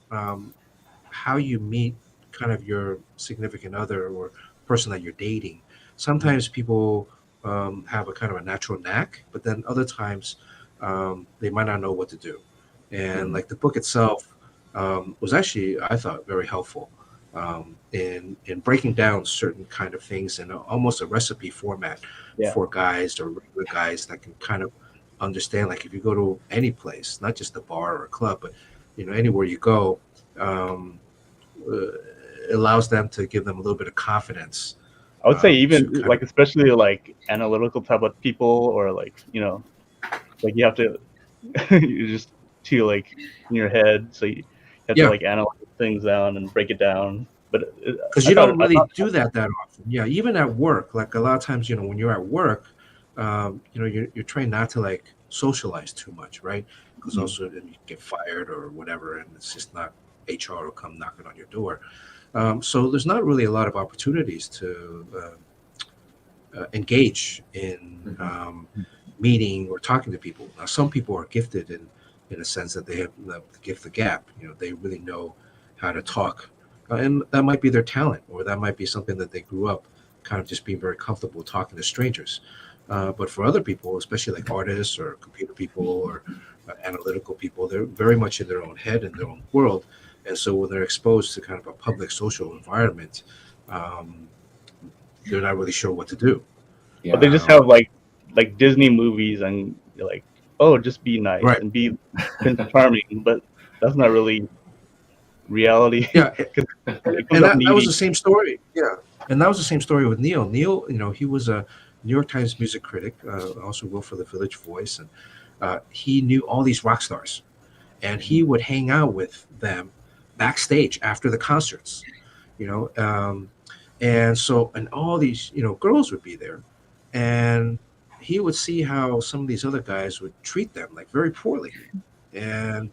how you meet kind of your significant other or person that you're dating. Sometimes people have a kind of a natural knack, but then other times they might not know what to do. And like the book itself was actually, I thought, very helpful in breaking down certain kind of things in almost a recipe format for guys or regular guys that can kind of understand. Like if you go to any place, not just a bar or a club, but anywhere you go, it allows them to give them a little bit of confidence. I would say even like especially like analytical type of people, or like like you have to you just to like in your head, so you have to like analyze things down and break it down. But because you don't really do that often. Yeah, even at work, like a lot of times, when you're at work, you're trained not to like socialize too much, right? Because also then you get fired or whatever, and it's just not HR will come knocking on your door. So there's not really a lot of opportunities to engage in meeting or talking to people. Now, some people are gifted in a sense that they have the gift of gab. They really know how to talk, and that might be their talent, or that might be something that they grew up kind of just being very comfortable talking to strangers. But for other people, especially like artists or computer people or analytical people, they're very much in their own head and their own world. And so when they're exposed to kind of a public social environment, they're not really sure what to do. But they just have like Disney movies and you're like, oh, just be nice Right. and be Prince Charming, but that's not really reality. Yeah, It and comes up that was needy. the same story. Yeah, and that was the same story with Neil. Neil, he was a New York Times music critic, also wrote for the Village Voice, and he knew all these rock stars, and he would hang out with them backstage after the concerts, and all these girls would be there, and he would see how some of these other guys would treat them like very poorly, and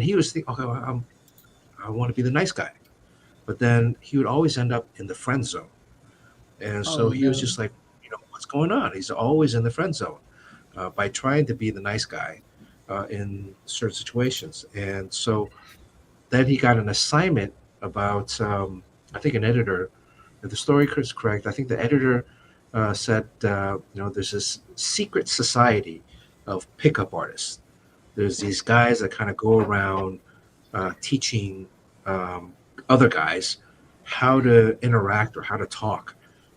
he was thinking, okay, well, I want to be the nice guy, but then he would always end up in the friend zone, and so he was just like, what's going on? He's always in the friend zone by trying to be the nice guy in certain situations, and so then he got an assignment about I think an editor. If the story is correct, I think the editor said, there's this secret society of pickup artists. There's these guys that kind of go around teaching other guys how to interact or how to talk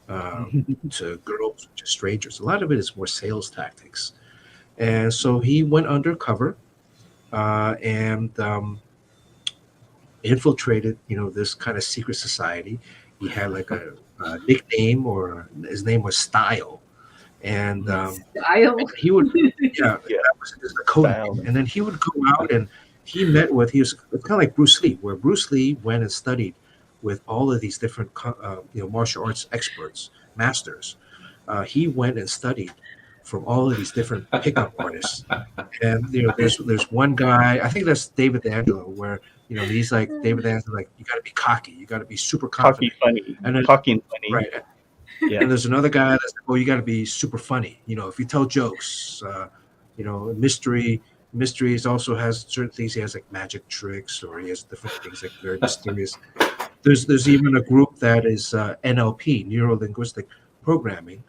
to girls, just strangers. A lot of it is more sales tactics. And so he went undercover and infiltrated, this kind of secret society. He had like a nickname, or his name was Style, and Style. he would, that was his code Style. name. And then he would go out and he met with. It's kind of like Bruce Lee, where Bruce Lee went and studied with all of these different, martial arts experts, masters. He went and studied from all of these different pickup artists, and there's one guy. I think that's David D'Angelo, where he's like David D'Angelo, like, you got to be cocky, you got to be super confident, Funny, and then, cocky and funny. right. Yeah. And there's another guy that's like, oh, you got to be super funny. If you tell jokes, mysteries also has certain things. He has like magic tricks, or he has different things like very mysterious. There's even a group that is NLP, neuro linguistic programming,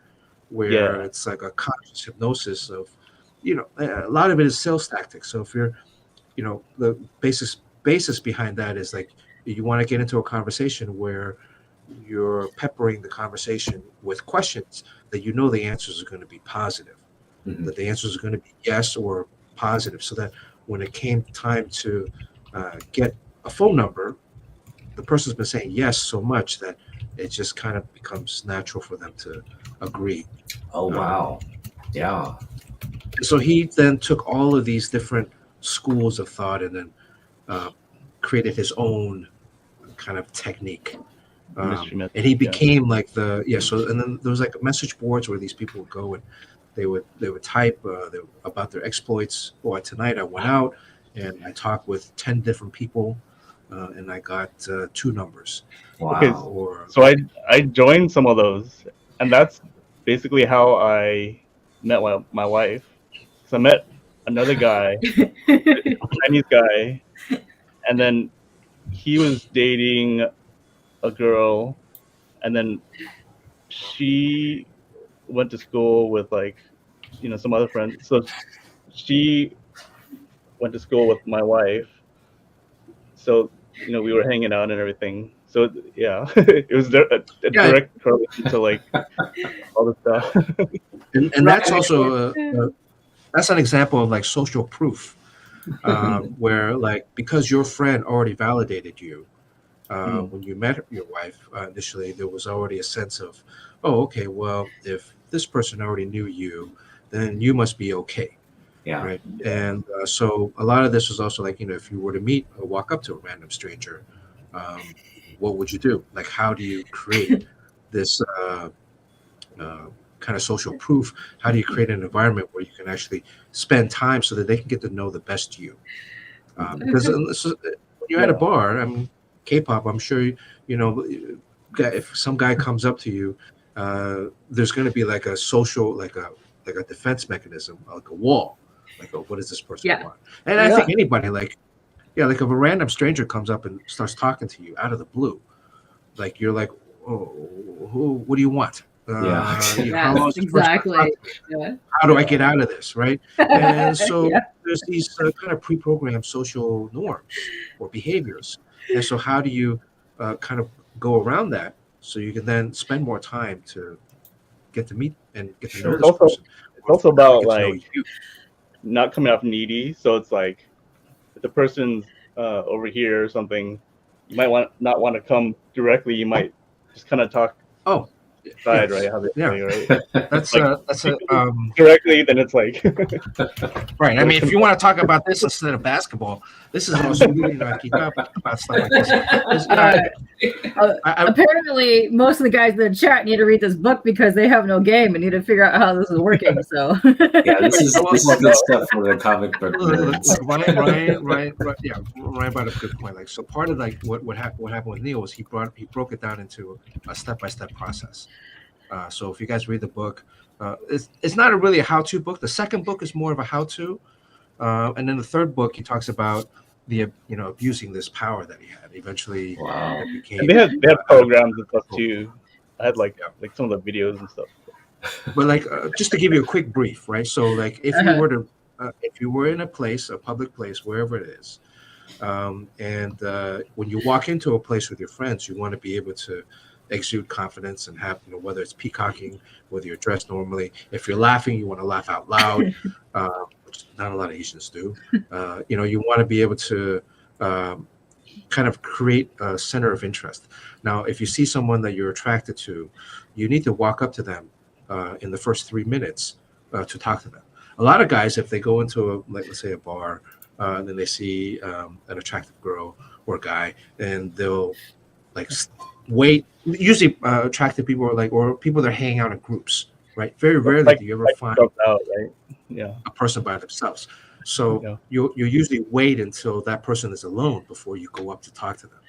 where it's like a conscious hypnosis of, a lot of it is sales tactics. So if you're, the basis behind that is like, you want to get into a conversation where you're peppering the conversation with questions that the answers are going to be positive, that the answers are going to be yes or positive, so that when it came time to get a phone number, the person's been saying yes so much that it just kind of becomes natural for them to agree. Oh, wow. Yeah. So he then took all of these different schools of thought and then created his own kind of technique. And he became like so and then there was like message boards where these people would go and they would type about their exploits. Or tonight I went out and I talked with 10 different people and I got 2 numbers. Wow. Okay, so I joined some of those, and that's basically how I met my wife. So I met another guy, a Chinese guy, and then he was dating a girl, and then she went to school with some other friends. So she went to school with my wife. So we were hanging out and everything. So it was a direct correlation to like all the stuff. And that's also that's an example of like social proof, where like, because your friend already validated you when you met your wife initially, there was already a sense of, oh, okay, well, if this person already knew you, then you must be okay. Yeah. Right. And so a lot of this was also like, if you were to meet or walk up to a random stranger, what would you do? Like, how do you create this kind of social proof? How do you create an environment where you can actually spend time so that they can get to know the best you? Because when you're at a bar, I mean, K-pop, I'm sure you know if some guy comes up to you, there's going to be like a social, like a defense mechanism, like a wall, like what does this person want? And I think anybody, like if a random stranger comes up and starts talking to you out of the blue, like you're like, oh, what do you want? Exactly. How do I get out of this, right? And so there's these kind of pre-programmed social norms or behaviors, and so how do you kind of go around that so you can then spend more time to get to meet and get to know this person? It's also about like not coming off needy. So it's like if the person's over here or something, you might not want to come directly. You might just kind of talk. Side, right? How they say, right? That's like, that's directly. Then it's like right. I mean, if you want to talk about this instead of basketball, this is also keep up about stuff like this. Apparently, most of the guys in the chat need to read this book because they have no game and need to figure out how this is working. So this is good stuff for the comic book. Right. Yeah, Ryan brought up a good point. Like, so part of like what happened with Neil was he broke it down into a step-by-step process. So if you guys read the book, it's not really a how-to book. The second book is more of a how-to, and then the third book he talks about the abusing this power that he had. Eventually, it became. And they had programs and stuff too. I had like some of the videos and stuff. But like just to give you a quick brief, right? So like if you were in a public place, wherever it is, and when you walk into a place with your friends, you want to be able to exude confidence and have, whether it's peacocking, whether you're dressed normally. If you're laughing, you want to laugh out loud, which not a lot of Asians do. You want to be able to kind of create a center of interest. Now, if you see someone that you're attracted to, you need to walk up to them in the first 3 minutes to talk to them. A lot of guys, if they go into let's say a bar, and then they see an attractive girl or guy, and they'll like wait. Usually, attractive people are or people that are hanging out in groups, right? Very rarely do you ever find a person by themselves. So you usually wait until that person is alone before you go up to talk to them.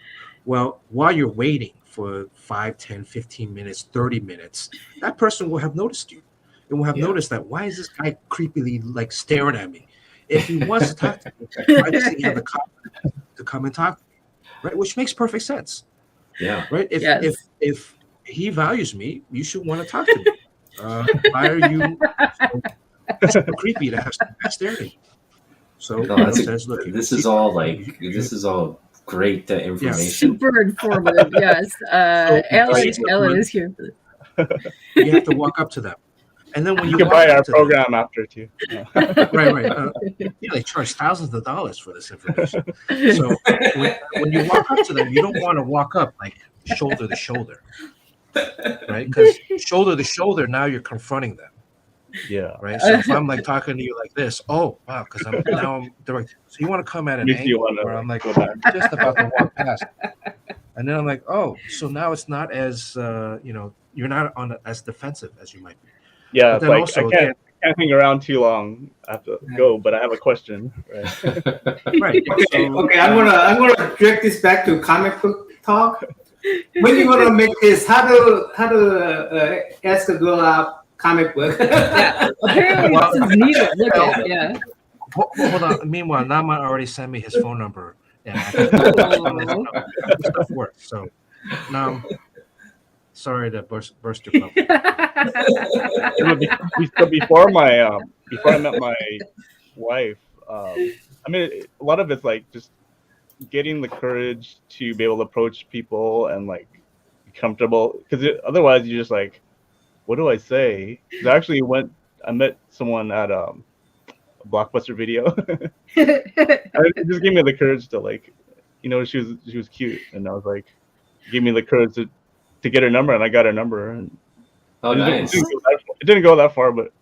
Well, while you're waiting for 5, 10, 15 minutes, 30 minutes, that person will have noticed you. And will have noticed that, why is this guy creepily staring at me? If he wants to talk to me, why doesn't he have the confidence to come and talk to me? Right? Which makes perfect sense. Yeah. Right. If he values me, you should want to talk to me. Why are you so creepy to have someone staring at you? So this is all great information. Super informative. Yes. Ellen is here for this. You have to walk up to them. And then when you can buy our program after too. Right. They charge thousands of dollars for this information. So when you walk up to them, you don't want to walk up like shoulder to shoulder, right? Because shoulder to shoulder, now you're confronting them. Yeah. Right. So if I'm talking to you like this, oh wow, because I'm direct. So you want to come at an angle where I'm just about to walk past, and then I'm like, oh, so now it's not as you're not on as defensive as you might be. Yeah, it's also, I can't hang around too long. I have to go, but I have a question. Right. Okay. I'm gonna direct this back to comic book talk. When you gonna make this? How to ask a girl out comic book? Apparently this is needed. Look at it. Hold on. Meanwhile, NammaN already sent me his phone number. Yeah. Stuff works. So now. Sorry to burst your bubble. Before I met my wife, I mean, a lot of it's just getting the courage to be able to approach people and be comfortable. Because otherwise, you're just what do I say? I met someone at a Blockbuster video. It just gave me the courage to she was cute, and I was gave me the courage to get her number, and I got her number. And nice. It didn't go that far, but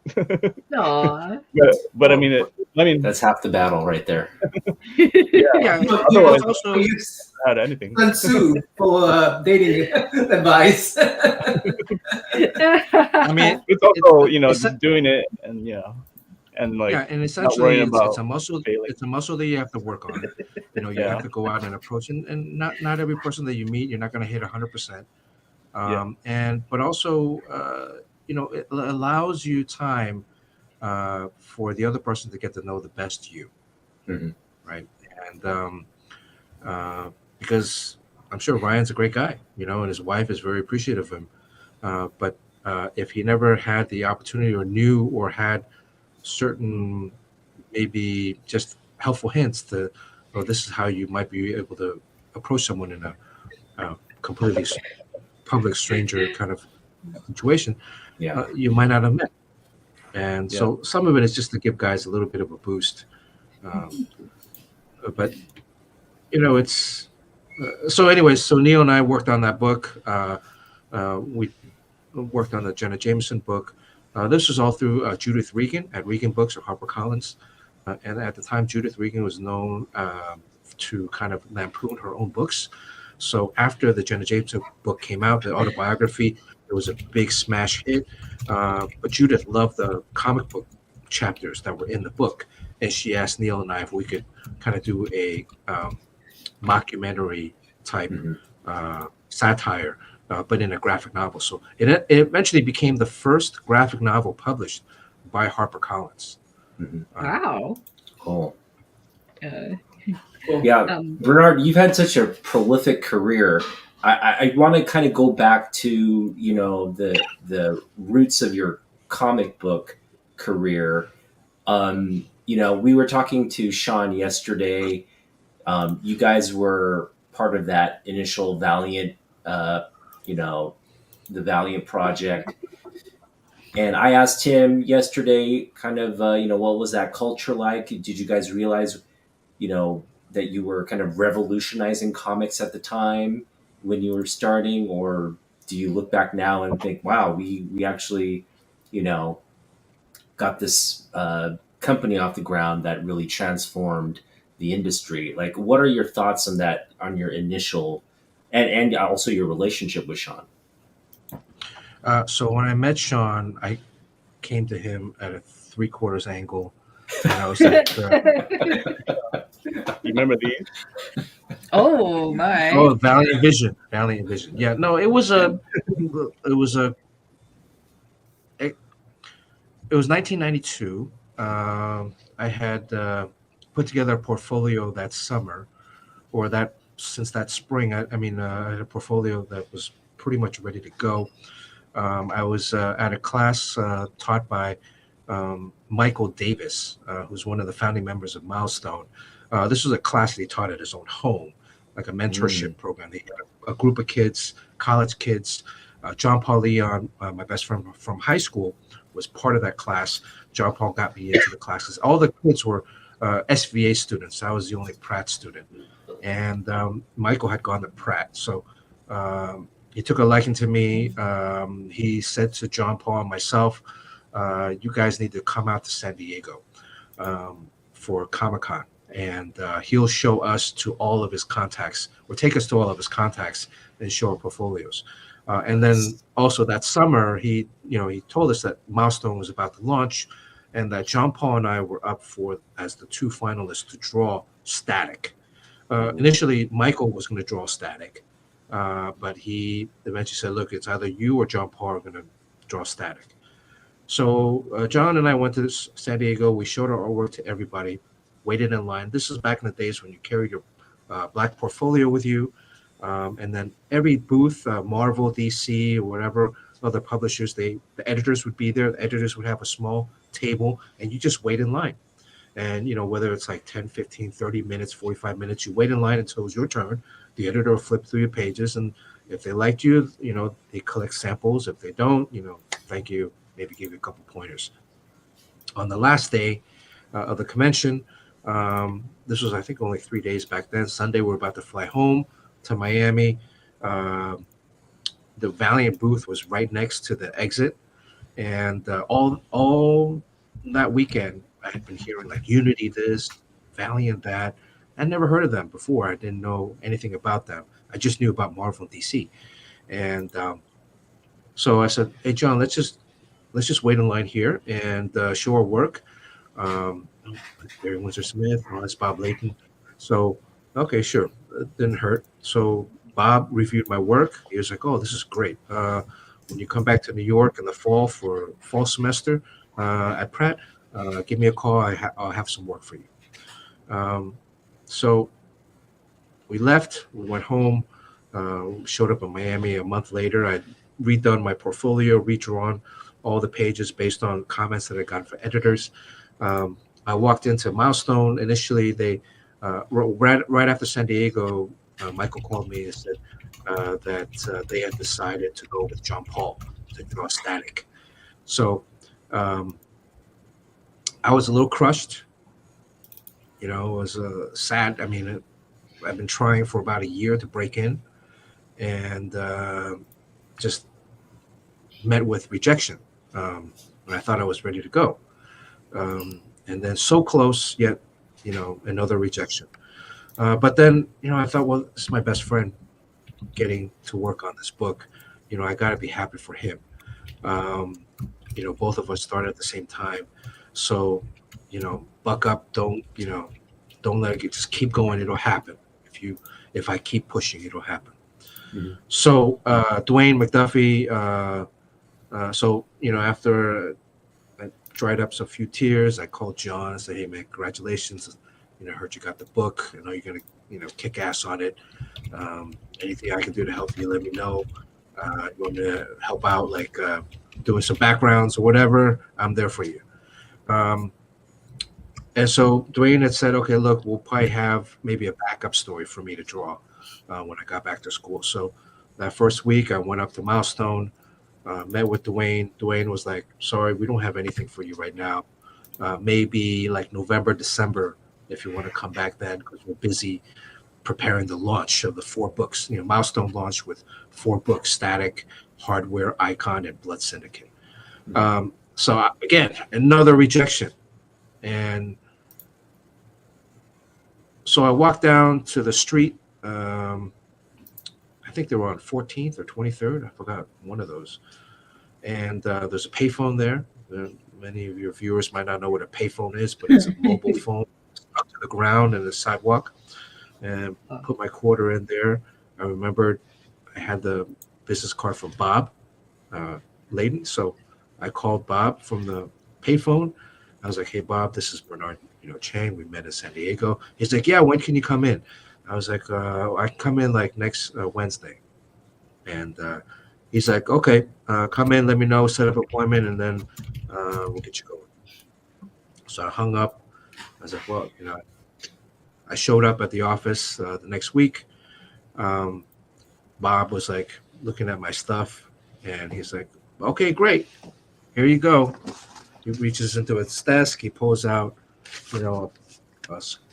but I mean that's half the battle right there. Yeah. Otherwise, also had anything. Sue for dating advice. I mean, it's also just doing it, and and like Yeah, and not essentially worrying it's about a muscle. failing. It's a muscle that you have to work on. You know, you Yeah, have to go out and approach, and not every person that you meet, you're not going to hit 100%. yeah, And but also, you know, it allows you time for the other person to get to know the best you, Mhm. right? And uh, because I'm sure Ryan's a great guy, you know, and his wife is very appreciative of him. But if he never had the opportunity or knew or had certain maybe just helpful hints to, oh, this is how you might be able to approach someone in a completely public stranger kind of situation, Yeah. you might not have met. And yeah. so some of it is just to give guys a little bit of a boost. Um, but you know, it's so. Anyways, so Neil and I worked on that book. We worked on the Jenna Jameson book. This was all through Judith Regan at Regan Books or HarperCollins. And at the time, Judith Regan was known to kind of lampoon her own books. So after the Jenna Jameson book came out, the autobiography, it was a big smash hit. But Judith loved the comic book chapters that were in the book. And she asked Neil and I if we could kind of do a mockumentary type Mhm. satire, but in a graphic novel. So it eventually became the first graphic novel published by HarperCollins. Mhm. Wow. Cool. Uh, Yeah, Bernard, you've had such a prolific career. I want to kind of go back to the roots of your comic book career. We were talking to Sean yesterday. You guys were part of that initial Valiant, you know, the Valiant project. And I asked him yesterday, kind of, what was that culture like? Did you guys realize, that you were kind of revolutionizing comics at the time when you were starting, or do you look back now and think, wow, we actually, you know, got this company off the ground that really transformed the industry? Like, what are your thoughts on that, on your initial, and also your relationship with Sean? So when I met Sean, I came to him at a 3/4 angle, and I was like, You remember these? oh my. "Oh, Valiant Vision, Valiant Vision." Yeah, no, it was it was 1992. I had put together a portfolio that summer, or that since that spring. I had a portfolio that was pretty much ready to go. I was at a class taught by Michael Davis, who's one of the founding members of Milestone. This was a class that he taught at his own home, like a mentorship program. They had a group of kids, college kids. John Paul Leon, my best friend from high school, was part of that class. John Paul got me into the classes. All the kids were SVA students. I was the only Pratt student. And Michael had gone to Pratt. So he took a liking to me. He said to John Paul and myself, you guys need to come out to San Diego for Comic-Con. And he'll show us to all of his contacts, or take us to all of his contacts and show our portfolios. And then also that summer, he told us that Milestone was about to launch, and that John Paul and I were up for as the two finalists to draw Static. Initially, Michael was going to draw Static, but he eventually said, "Look, it's either you or John Paul are going to draw Static." So John and I went to San Diego. We showed our artwork to everybody, waited in line. This is back in the days when you carried your black portfolio with you. And then every booth, Marvel, DC, or whatever other publishers, the editors would be there. The editors would have a small table, and you just wait in line. And, whether it's like 10, 15, 30 minutes, 45 minutes, you wait in line until it's your turn. The editor will flip through your pages, and if they liked you, they collect samples. If they don't, thank you, maybe give you a couple pointers. On the last day of the convention, this was, I think, only 3 days back then. Sunday, we're about to fly home to Miami. The Valiant booth was right next to the exit, and all that weekend I had been hearing like Unity this, Valiant that. I'd never heard of them before. I didn't know anything about them. I just knew about Marvel and DC, and so I said, "Hey John, let's just wait in line here and show our work." Barry Windsor Smith, oh, that's Bob Layton. So, okay, sure. It didn't hurt. So Bob reviewed my work. He was like, oh, this is great. When you come back to New York in the fall for fall semester at Pratt, give me a call. I'll have some work for you. So we left. We went home. Showed up in Miami a month later. I'd redone my portfolio, redrawn all the pages based on comments that I got from editors. I walked into Milestone. Initially, they right after San Diego, Michael called me and said that they had decided to go with John Paul to draw Static. So I was a little crushed. You know, it was sad. I mean, I've been trying for about a year to break in, and just met with rejection. And I thought I was ready to go. And then so close, yet, you know, another rejection. But then, you know, I thought, well, this is my best friend getting to work on this book. You know, I got to be happy for him. You know, both of us started at the same time. So, you know, buck up, don't let it just keep going. It'll happen. If I keep pushing, it'll happen. Mm-hmm. So, Dwayne McDuffie, so, you know, after I dried up some few tears, I called John and said, hey, man, congratulations. You know, I heard you got the book. I know you're going to, you know, kick ass on it. Anything I can do to help you, let me know. You want me to help out, like doing some backgrounds or whatever, I'm there for you. And so Dwayne had said, okay, look, we'll probably have maybe a backup story for me to draw when I got back to school. So that first week I went up to Milestone, met with Dwayne. Dwayne was like, sorry, we don't have anything for you right now. Maybe like November, December, if you want to come back then, because we're busy preparing the launch of the 4 books. You know, Milestone launched with 4 books: Static, Hardware, Icon, and Blood Syndicate. So again, another rejection. And so I walked down to the street. I think they were on 14th or 23rd. I forgot one of those. And there's a payphone there. Many of your viewers might not know what a payphone is, but it's a mobile phone up to the ground and the sidewalk. And put my quarter in there. I remembered I had the business card from Bob Layton. So I called Bob from the payphone. I was like, hey, Bob, this is Bernard, Chang. We met in San Diego. He's like, yeah, when can you come in? I was like, I can come in like next Wednesday. And he's like, okay, come in, let me know, set up an appointment, and then we'll get you going. So I hung up. I was like, well, I showed up at the office the next week. Bob was like looking at my stuff, and he's like, okay, great. Here you go. He reaches into his desk. He pulls out, a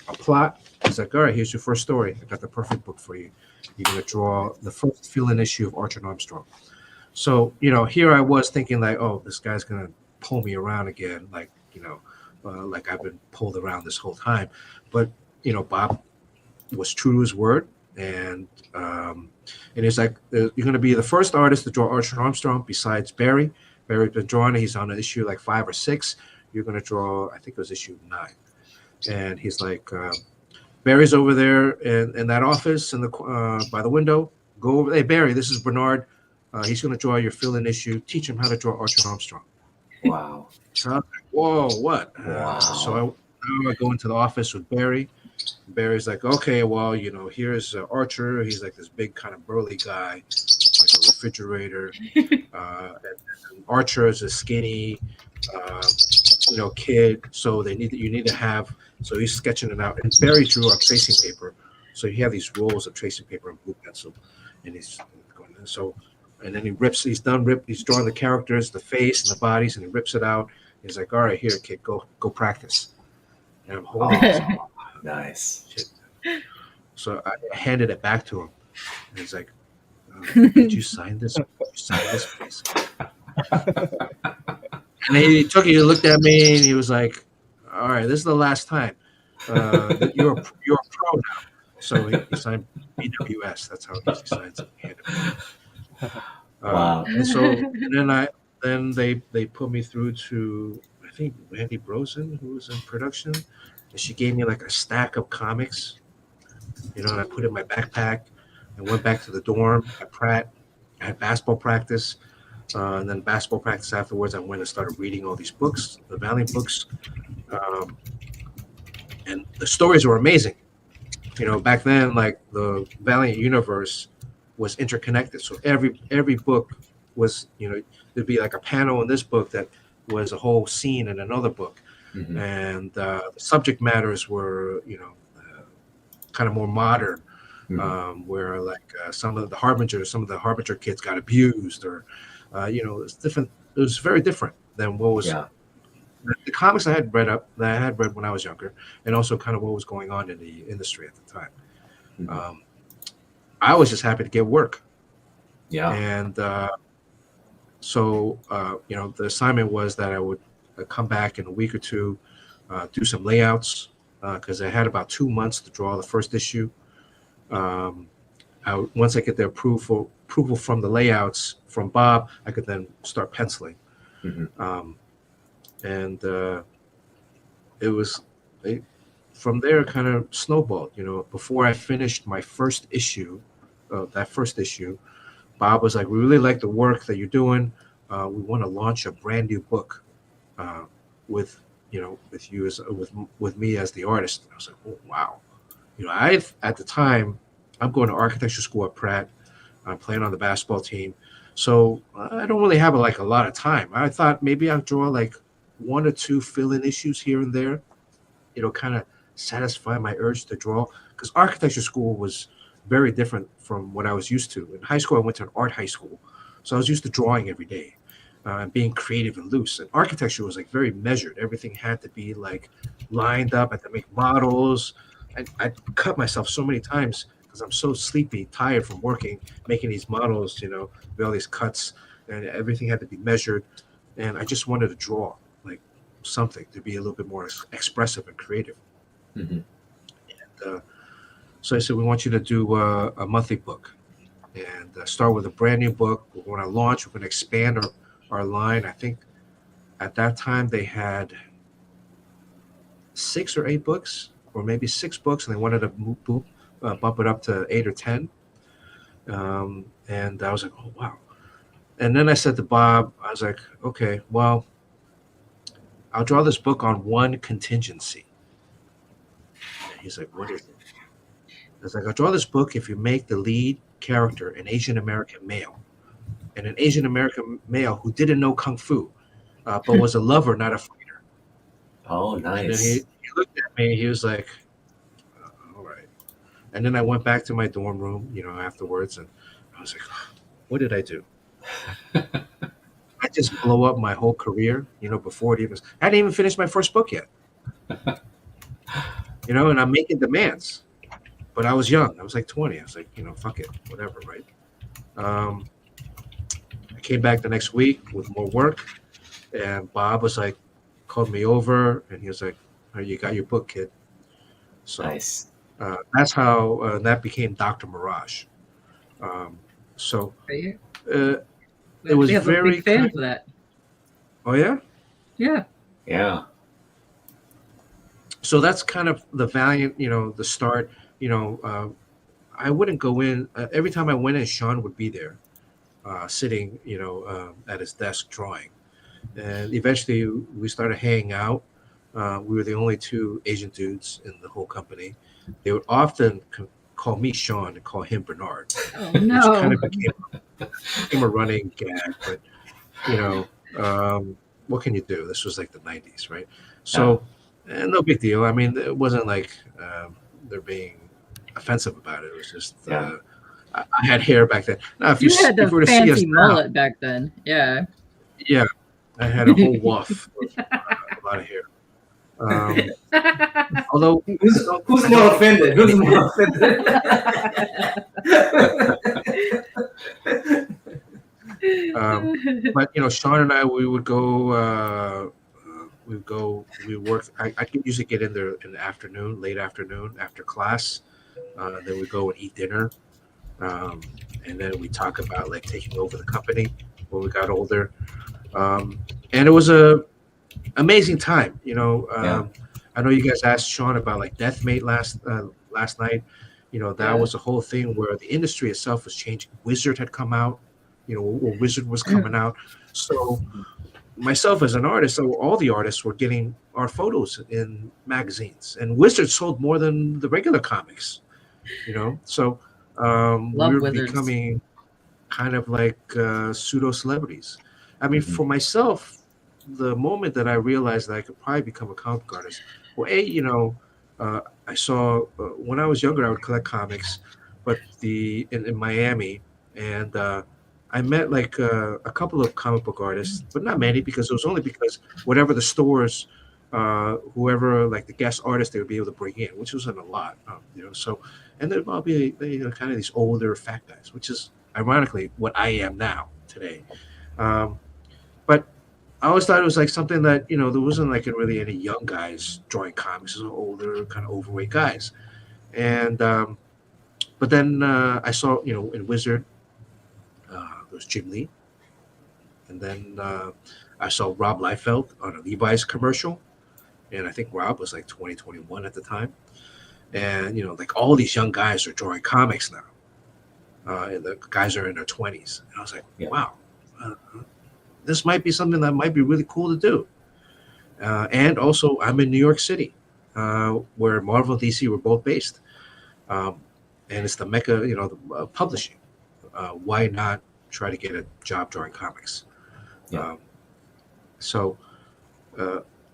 plot. He's like, all right, here's your first story. I got the perfect book for you. You're going to draw the first fill-in issue of Archer and Armstrong. So, here I was thinking like, oh, this guy's going to pull me around again. Like, like I've been pulled around this whole time. But, Bob was true to his word. And he's like, you're going to be the first artist to draw Archer and Armstrong besides Barry. Barry's been drawing it. He's on an issue like 5 or 6. You're going to draw, I think it was issue 9. And he's like, Barry's over there in that office in the by the window. Go over. Hey, Barry, this is Bernard. He's going to draw your fill-in issue. Teach him how to draw Archer and Armstrong. Wow. So I'm like, whoa, what? Wow. So I go into the office with Barry. Barry's like, okay, well, here's Archer. He's like this big kind of burly guy, like a refrigerator. And Archer is a skinny, kid. So you need to have. So he's sketching it out, and Barry drew on tracing paper. So you have these rolls of tracing paper and blue pencil, and he's going. So, and then he's drawing the characters, the face, and the bodies, and he rips it out. He's like, all right, here, kid, go practice. And I'm holding it. Nice. Shit. So I handed it back to him. And he's like, did you sign this? Did you sign this, please? And he looked at me, and he was like, all right, this is the last time. You're a pro now. So he signed BWS. That's how he signs it. Wow. And then they put me through to, I think Randy Brosen, who was in production, and she gave me like a stack of comics, and I put it in my backpack and went back to the dorm at Pratt. I had basketball practice, and then basketball practice afterwards. I went and started reading all these books, the Valiant books, and the stories were amazing. Back then, like the Valiant universe was interconnected, so every book was, there'd be like a panel in this book that was a whole scene in another book, and the subject matters were, kind of more modern, where like some of the Harbinger kids got abused, or it's different. It was very different than what was the comics that I had read when I was younger, and also kind of what was going on in the industry at the time. I was just happy to get work. Yeah. And so the assignment was that I would come back in a week or two, do some layouts, because I had about 2 months to draw the first issue. Once I get the approval from the layouts from Bob, I could then start penciling. And it was from there kind of snowballed. Before I finished my first issue, Bob was like, "We really like the work that you're doing. We want to launch a brand new book with you as with me as the artist." I was like, "Oh wow!" At the time, I'm going to architecture school at Pratt. I'm playing on the basketball team, so I don't really have a lot of time. I thought maybe I'll draw like 1 or 2 fill-in issues here and there, kind of satisfy my urge to draw, because architecture school was very different from what I was used to. In high school, I went to an art high school, so I was used to drawing every day, being creative and loose. And architecture was like very measured. Everything had to be like lined up. I had to make models. I cut myself so many times because I'm so sleepy, tired from working, making these models, with all these cuts, and everything had to be measured. And I just wanted to draw like something to be a little bit more expressive and creative. And so I said, we want you to do a monthly book and start with a brand new book. We're going to launch. We're going to expand our line. I think at that time they had 6 or 8 books, or maybe 6 books, and they wanted to bump it up to 8 or 10. And I was like, oh, wow. And then I said to Bob, I was like, okay, well, I'll draw this book on one contingency. And he's like, what is it? I was like, I'll draw this book if you make the lead character an Asian American male, and an Asian American male who didn't know Kung Fu, but was a lover, not a fighter. Oh, nice. And then he looked at me, he was like, all right. And then I went back to my dorm room, afterwards, and I was like, what did I do? I just blow up my whole career, before it even, I hadn't even finished my first book yet. And I'm making demands. But I was young. I was like 20. I was like, fuck it, whatever, right? I came back the next week with more work, and Bob was like, called me over, and he was like, oh, you got your book, kid. So nice. That's how that became Dr. Mirage. So it was very a big fan for that. Oh yeah? Yeah. Yeah. So that's kind of the Valiant, the start. I wouldn't go in. Every time I went in, Sean would be there, sitting, at his desk drawing. And eventually we started hanging out. We were the only 2 Asian dudes in the whole company. They would often call me Sean and call him Bernard. Oh, no. Which kind of became a running gag. But, what can you do? This was like the 90s, right? So, no big deal. I mean, it wasn't like they're being offensive about it. It was just I had hair back then. Now, if you had the fancy mullet now, back then, yeah. Yeah, I had a whole waft of a lot of hair. Although, who's more offended? Who's more offended? But Sean and I, we would go. We work. I could usually get in there in the afternoon, late afternoon, after class. Then we go and eat dinner, and then we talk about like taking over the company when we got older. And it was amazing time. You know, Yeah. I know you guys asked Sean about like Deathmate last night. You know, that Yeah. was a whole thing where the industry itself was changing. Wizard had come out, you know, or Wizard was coming out. So myself as an artist, so all the artists were getting our photos in magazines, and Wizard sold more than the regular comics. You know, so Love we're Wizards. becoming kind of like pseudo celebrities. I mean, Mhm. for myself, the moment that I realized that I could probably become a comic book artist, well, you know, I saw when I was younger, I would collect comics, but in Miami, and I met like a couple of comic book artists, but not many because it was only because whatever the stores, whoever like the guest artist they would be able to bring in, which wasn't a lot, you know. So, and they'd all be you know, kind of these older fat guys, which is ironically what I am now today. Um, but I always thought it was like something that, you know, there wasn't like really any young guys drawing comics. It was older, kind of overweight guys. And but then I saw, you know, in Wizard, there was Jim Lee, and then I saw Rob Liefeld on a Levi's commercial, and I think Rob was like 2021 at the time. And you know, like all these young guys are drawing comics now. And the guys are in their 20s. And I was like, Yeah. wow, this might be something that might be really cool to do. And also, I'm in New York City, where Marvel and DC were both based. Um, and it's the mecca, you know, the, publishing. Why not try to get a job drawing comics? Yeah. So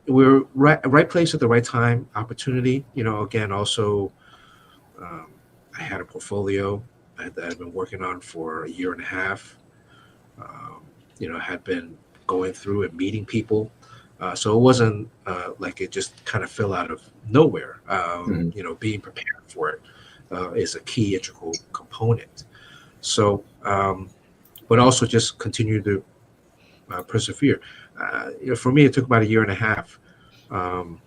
we're right place at the right time, opportunity. You know, again, also, I had a portfolio that I've been working on for a year and a half. You know, had been going through and meeting people. So it wasn't like it just kind of fell out of nowhere. Mhm. You know, being prepared for it is a key integral component. So, but also just continue to persevere. You know, for me, it took about a year and a half um,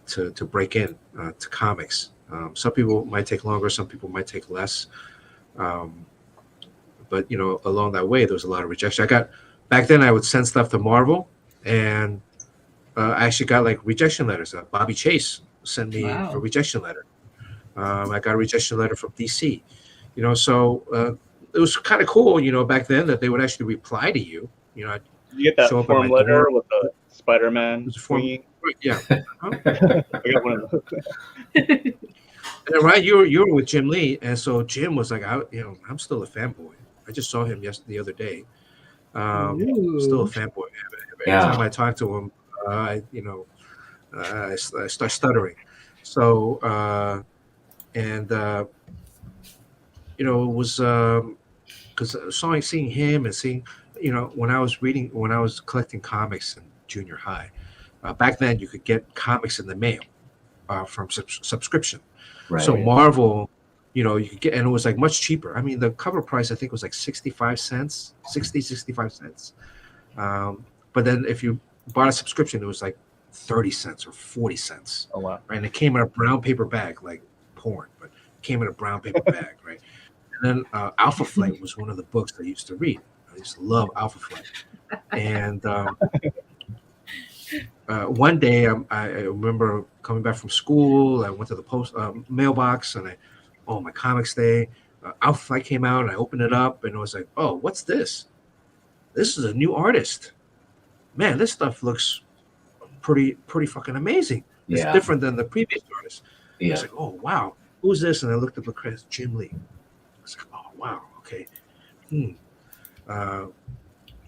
to break in to comics. Some people might take longer, some people might take less. Um, but you know, along that way, there was a lot of rejection. I got back then. I would send stuff to Marvel, and I actually got like rejection letters. Bobby Chase sent me a Wow. rejection letter. I got a rejection letter from DC. You know, so it was kind of cool. You know, back then that they would actually reply to you. You know, I'd Did you get that show up at form my letter door. with the It Spider-Man was a form. swinging? Yeah. Huh? I got one of those. And then, right, you were with Jim Lee, and so Jim was like, you know, I'm still a fanboy. I just saw him the other day. Still a Ooh. fanboy. Every Yeah. time I talk to him, you know, I start stuttering. So, and you know, it was because seeing him and seeing, you know, when I was collecting comics in junior high, back then you could get comics in the mail from subscription. Right. So Marvel, you know, you could get, and it was like much cheaper. I mean, the cover price I think was like 65 cents, 65 cents. But then if you bought a subscription, it was like 30 cents or 40 cents. Oh wow. Right. And it came in a brown paper bag, like porn, but it came in a brown paper bag, right? And then Alpha Flight was one of the books I used to read. I used to love Alpha Flight. And one day I remember coming back from school. I went to the post mailbox, and my comics day. Alpha Flight came out, and I opened it up, and I was like, oh, what's this? This is a new artist. Man, this stuff looks pretty fucking amazing. It's Yeah. different than the previous artist. I Yeah. was like, oh wow, who's this? And I looked up the credits, Jim Lee. I was like, oh wow, okay.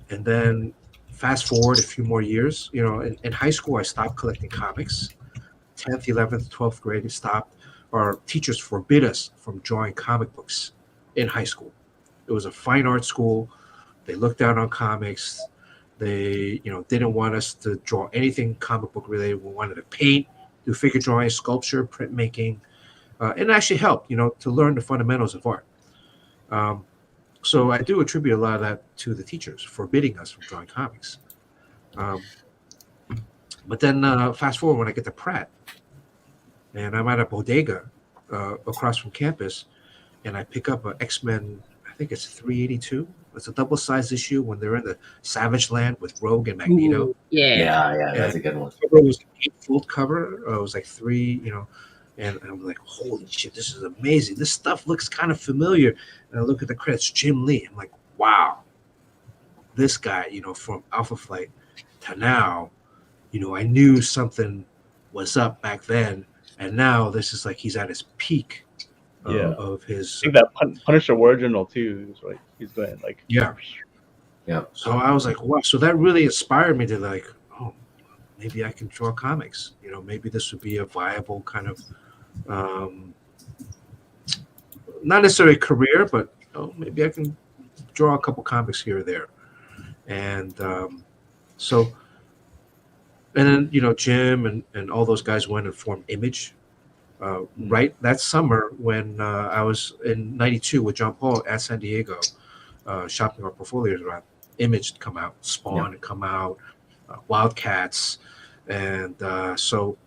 And then fast forward a few more years, you know, in high school, I stopped collecting comics. 10th, 11th, 12th grade, it stopped. Our teachers forbid us from drawing comic books in high school. It was a fine art school. They looked down on comics. They, you know, didn't want us to draw anything comic book related. We wanted to paint, do figure drawing, sculpture, printmaking. And it actually helped, you know, to learn the fundamentals of art. So I do attribute a lot of that to the teachers forbidding us from drawing comics. But then fast forward when I get to Pratt, and I'm at a bodega across from campus, and I pick up an X-Men, I think it's 382, It's a double-sized issue when they're in the Savage Land with Rogue and Magneto. Ooh, yeah. Yeah, that's a good one. Cover was an 8-fold cover. It was like 3, and I'm like, holy shit, this is amazing. This stuff looks kind of familiar. And I look at the credits, Jim Lee. I'm like, wow, this guy, from Alpha Flight to now, I knew something was up back then, and now this is like he's at his peak of his. I think that Punisher War Journal too is like he's going like yeah. So I was like, wow. So that really inspired me to like, oh, maybe I can draw comics. Maybe this would be a viable kind of, not necessarily career, but maybe I can draw a couple comics here or there. And and then Jim and all those guys went and formed Image. Right that summer when I was in '92 with John Paul at San Diego, shopping our portfolios around. Image had come out, Spawn had come out, Wildcats, and so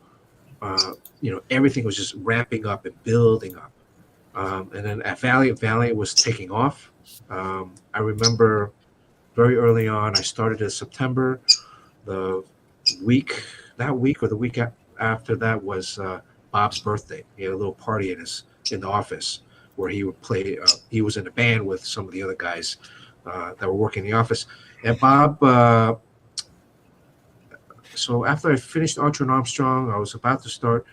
everything was just ramping up and building up. And then at Valiant was taking off. I remember very early on, I started in September. That week or the week after that was Bob's birthday. He had a little party in the office where he would play. He was in a band with some of the other guys that were working in the office. And Bob, so after I finished Archer and Armstrong, I was about to start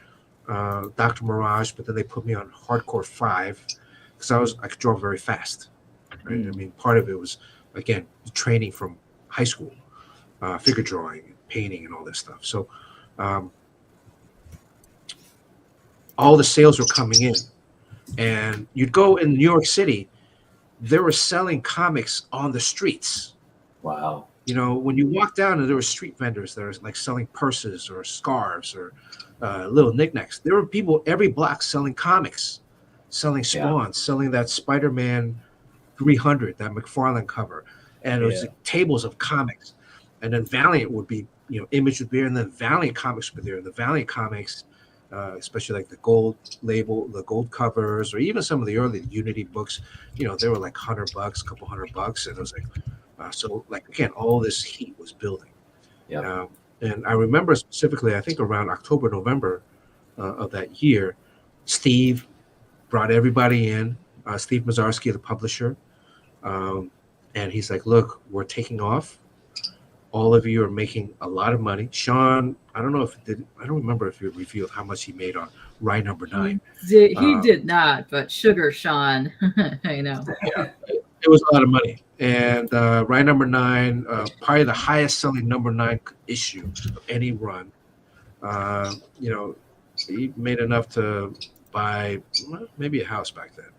Dr. Mirage, but then they put me on Hardcore 5 because I could draw very fast. Right? I mean, part of it was, again, training from high school, figure drawing, painting, and all this stuff. So all the sales were coming in. And you'd go in New York City, they were selling comics on the streets. Wow. When you walk down and there were street vendors that were like selling purses or scarves or little knickknacks. There were people every block selling comics, selling Spawn, selling that Spider-Man 300, that McFarlane cover. And it was like tables of comics. And then Valiant would be, Image would be there, and then Valiant comics would be there. And the Valiant comics, especially like the gold label, the gold covers, or even some of the early Unity books, they were like $100, a couple $100, and it was like, so like again, all this heat was building. Yeah. And I remember specifically, I think around October, November of that year, Steve brought everybody in. Steve Mazarski, the publisher, and he's like, "Look, we're taking off. All of you are making a lot of money." Sean, I don't remember if he revealed how much he made on Rye Number 9. He did not, but Sugar Sean, I know. Yeah, it was a lot of money. And Rye Number 9, probably the highest selling number 9 issue of any run. He made enough to buy maybe a house back then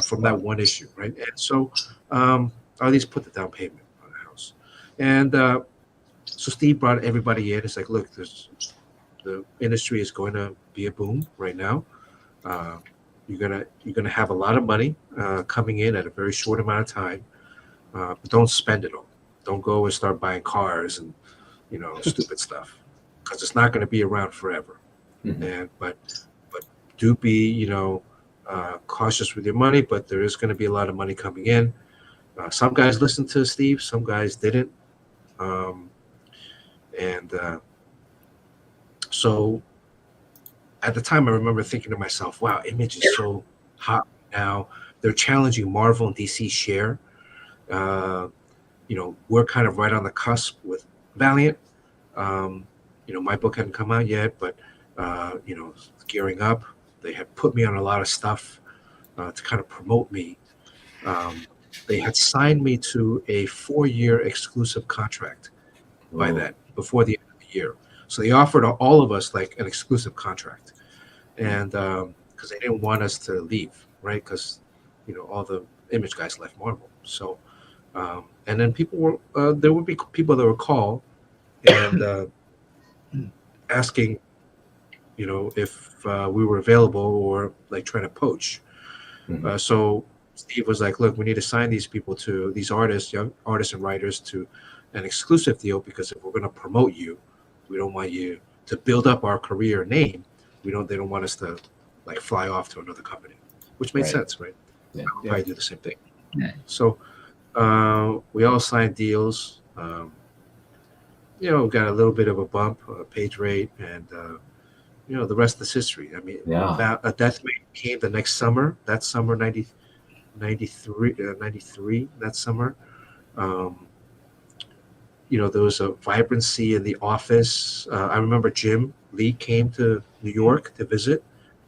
from that one issue, right? And so, or at least put the down payment on the house. And so Steve brought everybody in. It's like, look, the industry is going to be a boom right now. You're gonna have a lot of money coming in at a very short amount of time, but don't spend it all. Don't go and start buying cars and stupid stuff, because it's not going to be around forever. Mm-hmm. And but do be cautious with your money. But there is going to be a lot of money coming in. Some guys listened to Steve, some guys didn't, so at the time I remember thinking to myself, wow, Image is so hot now. They're challenging Marvel and DC share. We're kind of right on the cusp with Valiant. My book hadn't come out yet, but gearing up. They had put me on a lot of stuff to kind of promote me. They had signed me to a 4-year exclusive contract by then, before the end of the year. So they offered all of us like an exclusive contract, and because they didn't want us to leave, right? Because all the Image guys left Marvel. So and then people were there would be people that would call and asking, if we were available or like trying to poach. Mm-hmm. So Steve was like, look, we need to sign these people to these artists, young artists and writers, to an exclusive deal, because if we're going to promote you, we don't want you to build up our career name. They don't want us to like fly off to another company, which made sense, right? Yeah. I'll probably do the same thing. Yeah. So We all signed deals. Got a little bit of a bump, page rate, and the rest is history. I mean, Yeah. Deathmate came the next summer. That summer, 93, that summer. Um, there was a vibrancy in the office. I remember Jim Lee came to New York to visit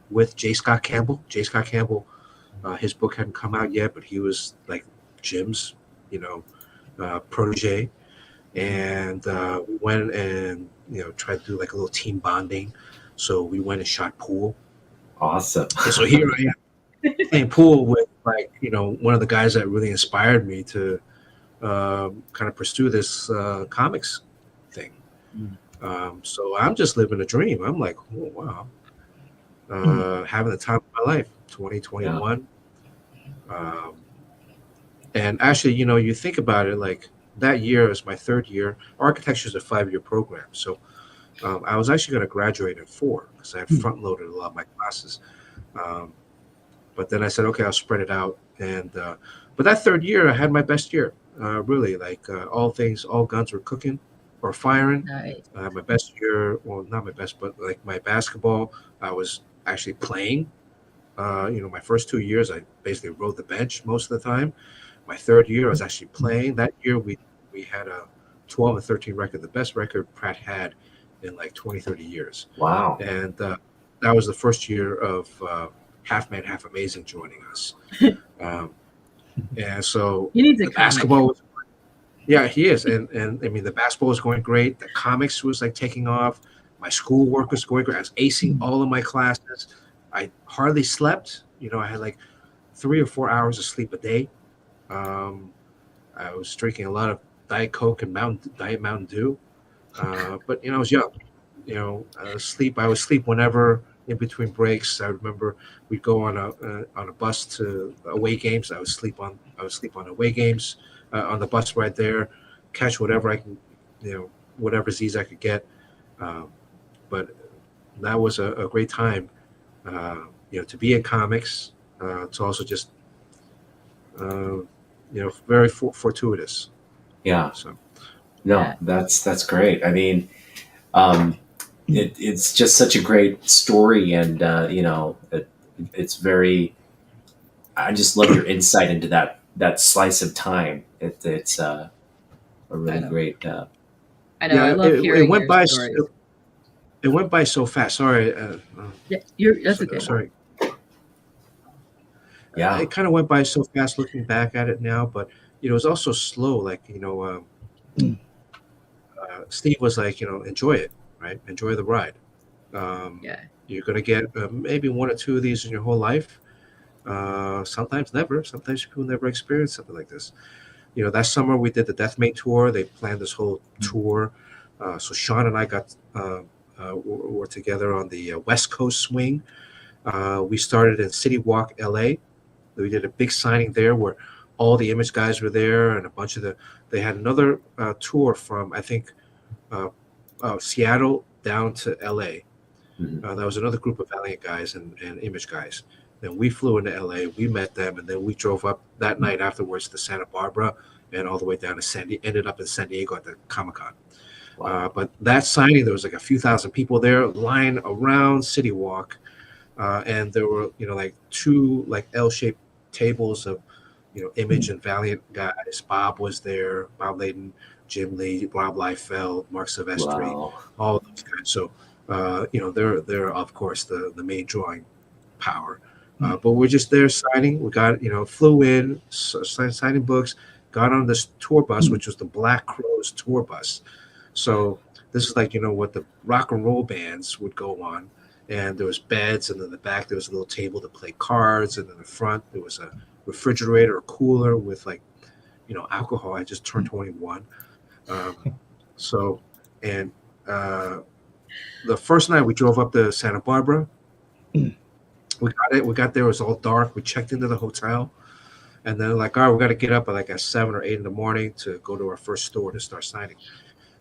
with J. Scott Campbell. J. Scott Campbell, his book hadn't come out yet, but he was like Jim's, protege. And we went and tried to do like a little team bonding. So we went and shot pool. Awesome. And so here I am playing pool with one of the guys that really inspired me to kind of pursue this comics thing. So I'm just living a dream. I'm like, oh, wow, having the time of my life. 2021. Yeah. And actually, you think about it, like that year is my third year. Architecture is a 5-year program, so I was actually going to graduate in 4 because I had front loaded a lot of my classes. But then I said, okay, I'll spread it out. And but that third year, I had my best year. Really, like all guns were cooking or firing. Nice. My best year, well, not my best, but like my basketball, I was actually playing. My first 2 years, I basically rode the bench most of the time. My third year, I was actually playing. That year, we had a 12 and 13 record, the best record Pratt had in like 20, 30 years. Wow. And that was the first year of Half Man, Half Amazing joining us. And so You need the basketball was, yeah, he is. And I mean, the basketball was going great. The comics was like taking off. My schoolwork was going great. I was acing all of my classes. I hardly slept. I had like 3 or 4 hours of sleep a day. I was drinking a lot of Diet Coke and Diet Mountain Dew. But I was young. I would sleep whenever in between breaks. I remember we'd go on a bus to away games. I would sleep on away games on the bus right there, catch whatever I can, whatever Z's I could get. But that was a great time, to be in comics. It's also just, very fortuitous. Yeah. So. No, that's great. I mean, it's just such a great story, and it's very. I just love your insight into that slice of time. It's a really great. I know. I love hearing it went your by. stories. It went by so fast. Sorry. Yeah, that's okay. Sorry. Yeah. It kind of went by so fast looking back at it now, but it was also slow. Like Steve was like, enjoy it, right? Enjoy the ride. You're gonna get maybe 1 or 2 of these in your whole life. Sometimes never. Sometimes people never experience something like this. That summer we did the Deathmate tour. They planned this whole tour. So Sean and I were together on the West Coast swing. We started in City Walk, LA. We did a big signing there where all the Image guys were there, and a bunch of they had another tour from, I think, Seattle down to LA. That was another group of Valiant guys and Image guys. Then we flew into LA, we met them, and then we drove up that night afterwards to Santa Barbara and all the way down to ended up in San Diego at the Comic-Con. Wow. But that signing, there was like a few thousand people there lying around City Walk. And there were, like 2 like L-shaped tables of, Image and Valiant guys. Bob was there, Bob Layden, Jim Lee, Rob Liefeld, Mark Silvestri, all those guys. So, they're of course the main drawing power. But we're just there signing. We got, flew in, signing books, got on this tour bus, which was the Black Crowes tour bus. So this is like, what the rock and roll bands would go on. And there was beds, and in the back there was a little table to play cards, and in the front there was a refrigerator or cooler with like, alcohol. I just turned 21. The first night we drove up to Santa Barbara. We got there, it was all dark. We checked into the hotel, and then like, all right, we got to get up at like at 7 or 8 in the morning to go to our first store to start signing.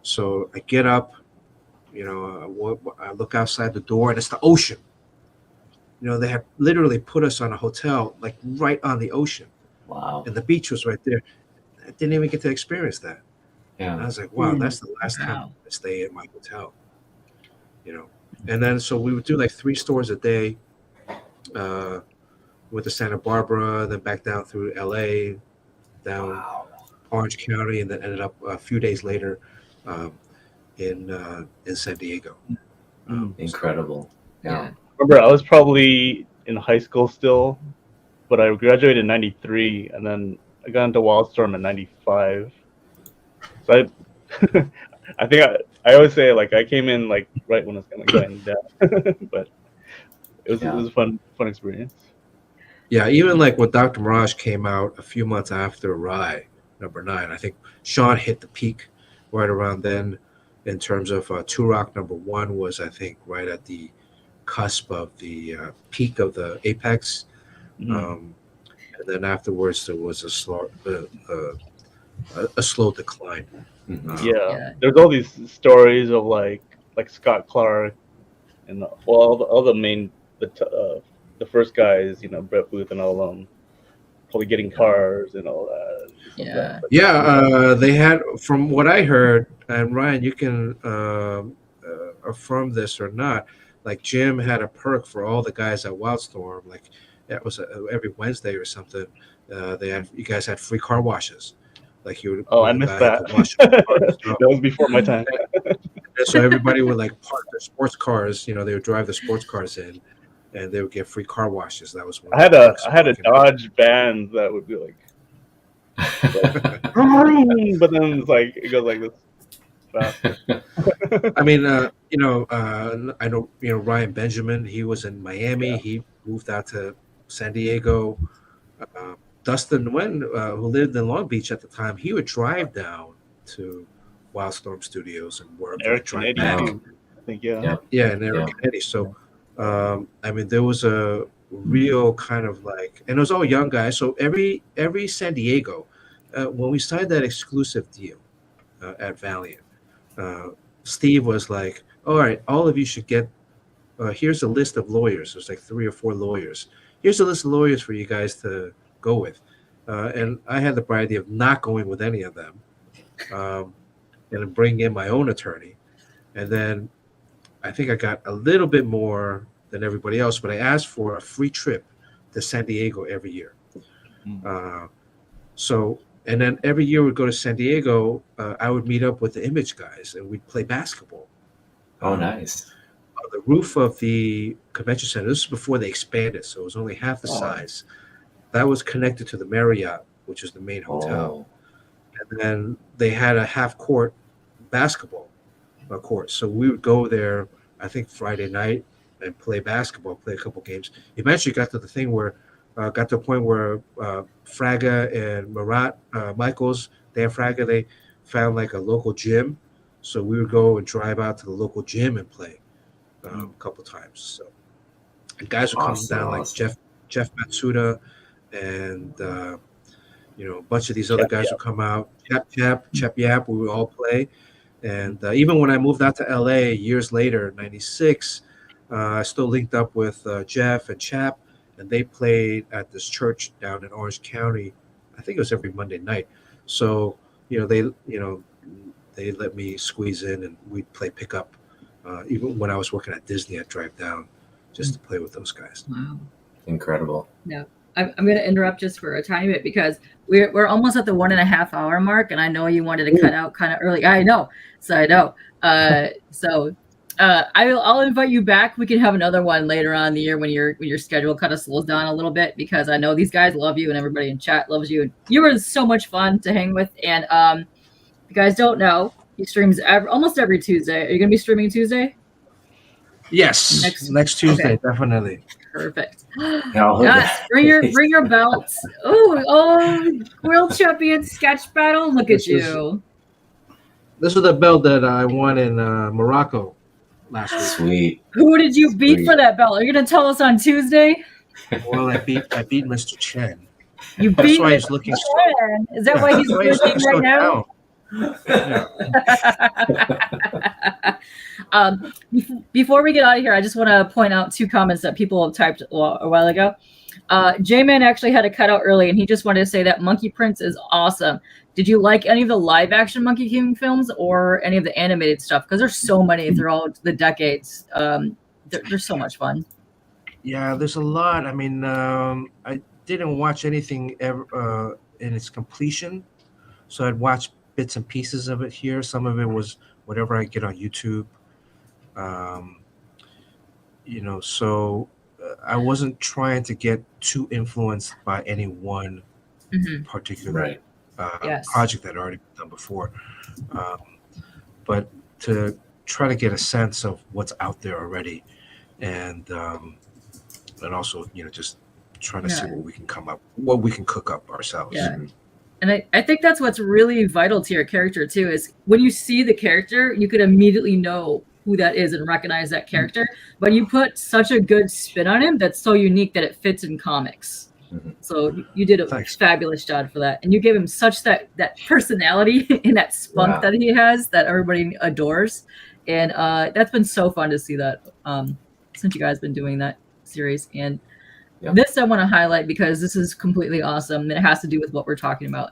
So I get up, I look outside the door, and it's the ocean. They have literally put us on a hotel like right on the ocean. Wow. And the beach was right there. I didn't even get to experience that. And I Yeah. was like, wow, that's the last time Wow. I stay at my hotel. And then so we would do like 3 stores a day. Went to Santa Barbara, then back down through LA, down Wow. Orange County, and then ended up a few days later in San Diego. Incredible. Yeah. Remember, I was probably in high school still, but I graduated in '93, and then I got into Wildstorm in '95. So I think I always say like I came in like right when it's going down, but it was a fun experience. Yeah, even like when Dr. Mirage came out a few months after Rye #9, I think Sean hit the peak right around then in terms of Turok #1 was, I think, right at the cusp of the peak of the apex. And then afterwards there was a slow decline. Yeah, there's all these stories of like Scott Clark and all the main the first guys, Brett Booth and all of them, probably getting cars and all that. Yeah. Yeah, they had, from what I heard, and Ryan, you can affirm this or not. Like Jim had a perk for all the guys at Wildstorm. Like that was every Wednesday or something. You guys had free car washes. Like you would. Oh, I missed that. That was before my time. And so everybody would like park their sports cars. They would drive the sports cars in, and they would get free car washes. That was one. I had a Dodge van that would be like but then it's like it goes like this fast. I mean, I know, Ryan Benjamin, he was in Miami. Yeah. He moved out to San Diego. Dustin Nguyen, who lived in Long Beach at the time, he would drive down to Wildstorm Studios and work. Eric Kennedy, I think, yeah, and Eric Kennedy. So, I mean, there was a real kind of like, and it was all young guys. So every San Diego, when we signed that exclusive deal at Valiant, Steve was like, all right, all of you should get, here's a list of lawyers. There's like 3 or 4 lawyers. Here's a list of lawyers for you guys to go with. And I had the bright idea of not going with any of them and bring in my own attorney. And then I think I got a little bit more than everybody else, but I asked for a free trip to San Diego every year. And then every year we'd go to San Diego, I would meet up with the Image guys and we'd play basketball. Oh, nice. On the roof of the convention center. This was before they expanded, so it was only half the size. That was connected to the Marriott, which is the main hotel. And then they had a half-court basketball court. So we would go there, I think, Friday night and play basketball, play a couple games. Eventually got to the thing where got to a point where Fraga and Marat Michaels, Dan Fraga, they found like a local gym. So we would go and drive out to the local gym and play a couple times. So and guys would come down like Jeff Matsuda and a bunch of these other guys would come out. Chep Yap, we would all play. And even when I moved out to LA years later, '96, I still linked up with Jeff and Chap. And they played at this church down in Orange County. I think it was every Monday night. So, they let me squeeze in and we'd play pickup. Even when I was working at Disney, I'd drive down just to play with those guys. Wow. Incredible. Yeah. I'm going to interrupt just for a tiny bit because we're almost at the 1.5 hour mark. And I know you wanted to cut out kind of early. I know. I'll invite you back. We can have another one later on in the year when your schedule kind of slows down a little bit, because I know these guys love you and everybody in chat loves you. And you were so much fun to hang with. And if you guys don't know, he streams almost every Tuesday. Are you going to be streaming Tuesday? Yes, next Tuesday, definitely. Perfect. Oh, yes, bring your belts. Oh, world champion sketch battle. Look at you. This is the belt that I won in Morocco last week. Sweet. Who did you beat for that belt? Are you going to tell us on Tuesday? Well, I beat Mr. Chen. You beat why he's looking Chen. Is that why he's looking right now? Before we get out of here, I just want to point out 2 comments that people have typed a while ago. J-Man actually had a cutout early, and he just wanted to say that Monkey Prince is awesome. Did you like any of the live action Monkey King films or any of the animated stuff? Because there's so many throughout the decades. They're so much fun. Yeah, there's a lot. I mean, I didn't watch anything ever in its completion, so I'd watch bits and pieces of it here. Some of it was whatever I get on YouTube. Um, so I wasn't trying to get too influenced by any one particular project that had already been done before, but to try to get a sense of what's out there already, and also just trying to see what we can cook up ourselves. Yeah. And I think that's what's really vital to your character too, is when you see the character, you could immediately know who that is and recognize that character. But you put such a good spin on him that's so unique that it fits in comics. So you did a fabulous job for that. And you gave him such that personality and that spunk that he has that everybody adores. And that's been so fun to see that since you guys been doing that series. And this I want to highlight because this is completely awesome. And it has to do with what we're talking about.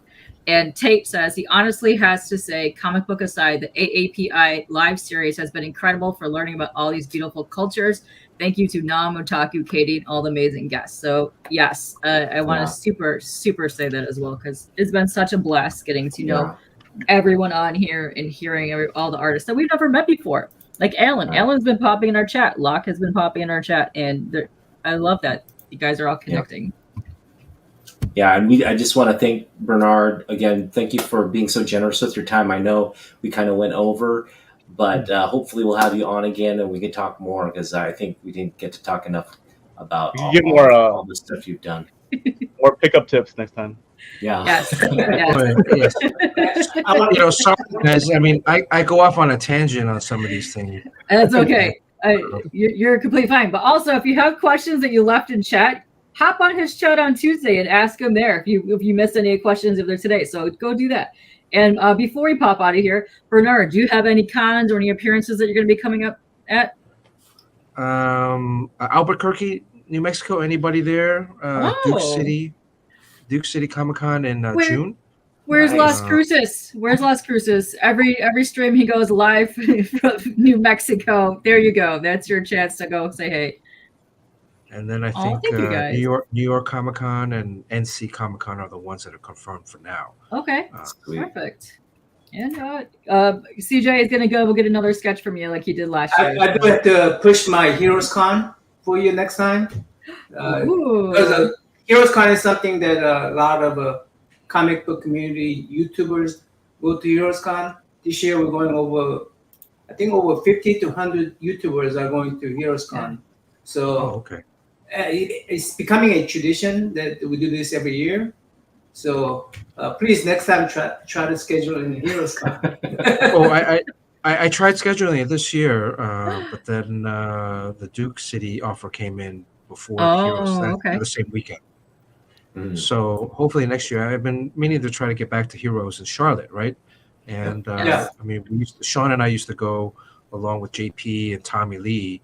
And Tate says he honestly has to say, comic book aside, the AAPI live series has been incredible for learning about all these beautiful cultures. Thank you to NammaN, Otaku, Katie, and all the amazing guests. So yes, I want to super say that as well, because it's been such a blast getting to know everyone on here and hearing all the artists that we've never met before. Like Alan. Alan's been popping in our chat. Locke has been popping in our chat. And I love that. You guys are all connecting. Yeah, and I just want to thank Bernard again. Thank you for being so generous with your time. I know we kind of went over, but hopefully we'll have you on again and we can talk more, because I think we didn't get to talk enough about all the stuff you've done. More pickup tips next time. Yeah. Yes. Sorry guys. I mean, I go off on a tangent on some of these things. That's okay. You're completely fine. But also, if you have questions that you left in chat, hop on his chat on Tuesday and ask him there if you missed any questions if they're today. So go do that. And before we pop out of here, Bernard, do you have any cons or any appearances that you're going to be coming up at? Albuquerque, New Mexico. Anybody there? Duke City Comic Con in June. Where's Las Cruces? Where's Las Cruces? Every stream he goes live from New Mexico. There you go. That's your chance to go say hey. And then I think New York Comic Con and NC Comic Con are the ones that are confirmed for now. Okay, perfect. And CJ is gonna go. We'll get another sketch from you like he did last year. I do have to push my Heroes Con for you next time. Because Heroes Con is something that a lot of comic book community YouTubers go to Heroes Con. This year we're going over, I think over 50 to 100 YouTubers are going to Heroes Con. So it's becoming a tradition that we do this every year. So please next time try to schedule in Heroes Con. I tried scheduling it this year, but then the Duke City offer came in before Heroes the same weekend. So hopefully next year. I've been meaning to try to get back to Heroes in Charlotte, right? And I mean, Sean and I used to go along with JP and Tommy Lee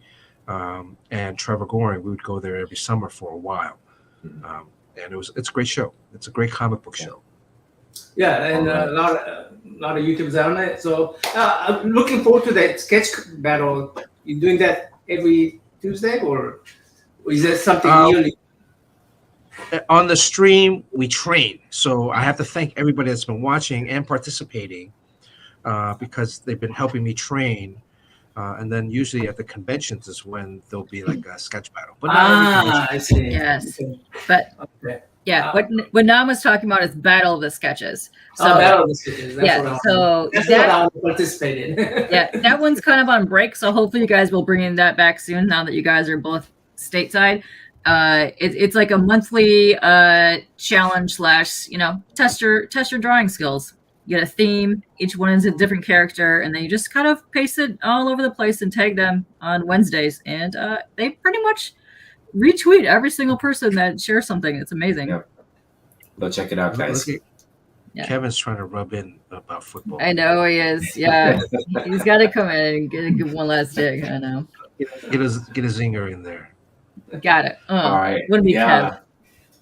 and Trevor Goring. We would go there every summer for a while, and it's a great show. It's a great comic book show. Yeah, and a lot of YouTubers on it. So I'm looking forward to that sketch battle. You doing that every Tuesday, or is that something yearly? On the stream, we train. So I have to thank everybody that's been watching and participating because they've been helping me train. And then usually at the conventions is when there'll be like a sketch battle. But I see. Yes, but what Nam was talking about is Battle of the Sketches. So Battle of the Sketches. That's what I want to participate in. That one's kind of on break. So hopefully you guys will bring in that back soon. Now that you guys are both stateside, it's like a monthly challenge / test your drawing skills. You get a theme. Each one is a different character, and then you just kind of paste it all over the place and tag them on Wednesdays. And they pretty much retweet every single person that shares something. It's amazing. Yeah. Go check it out, guys. Kevin's trying to rub in about football. I know he is. Yeah, he's got to come in and give one last dig. I know. Get a zinger in there. Got it. All right. Wouldn't be Kev.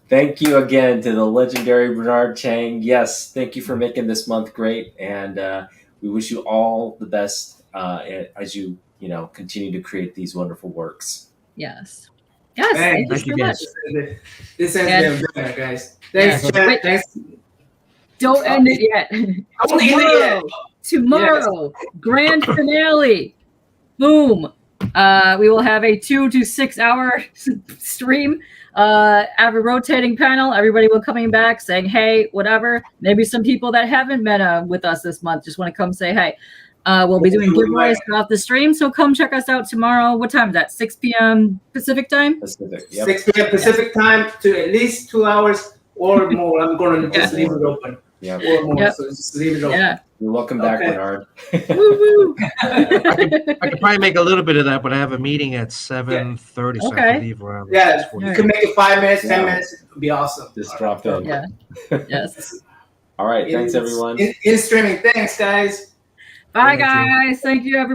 Thank you again to the legendary Bernard Chang. Yes, thank you for making this month great, and we wish you all the best as you continue to create these wonderful works. Yes. Yes. Thank you so much. This has been better, guys. Thanks, Yeah. Chad. Thanks. Don't end it yet. Tomorrow, grand finale. Boom. We will have a 2 to 6 hour stream. Have a rotating panel. Everybody will coming back saying, hey, whatever. Maybe some people that haven't met with us this month just want to come say, hey. We'll be doing giveaways throughout the stream, so come check us out tomorrow. What time is that? 6 p.m. Pacific time? Pacific, yep. 6 p.m. Pacific time to at least 2 hours or more. I'm going to just leave it open. Yeah. Or more, so just leave it open. Yeah. You're welcome back, Bernard. Woo-woo. I could probably make a little bit of that, but I have a meeting at 7:30, so I have to leave around. Yeah, 6:40. you can make it 5 minutes, 10 minutes. It would be awesome. Just drop in. Yeah. Yes. All right. Thanks, everyone. In streaming. Thanks, guys. Bye, guys. Thank you, everybody.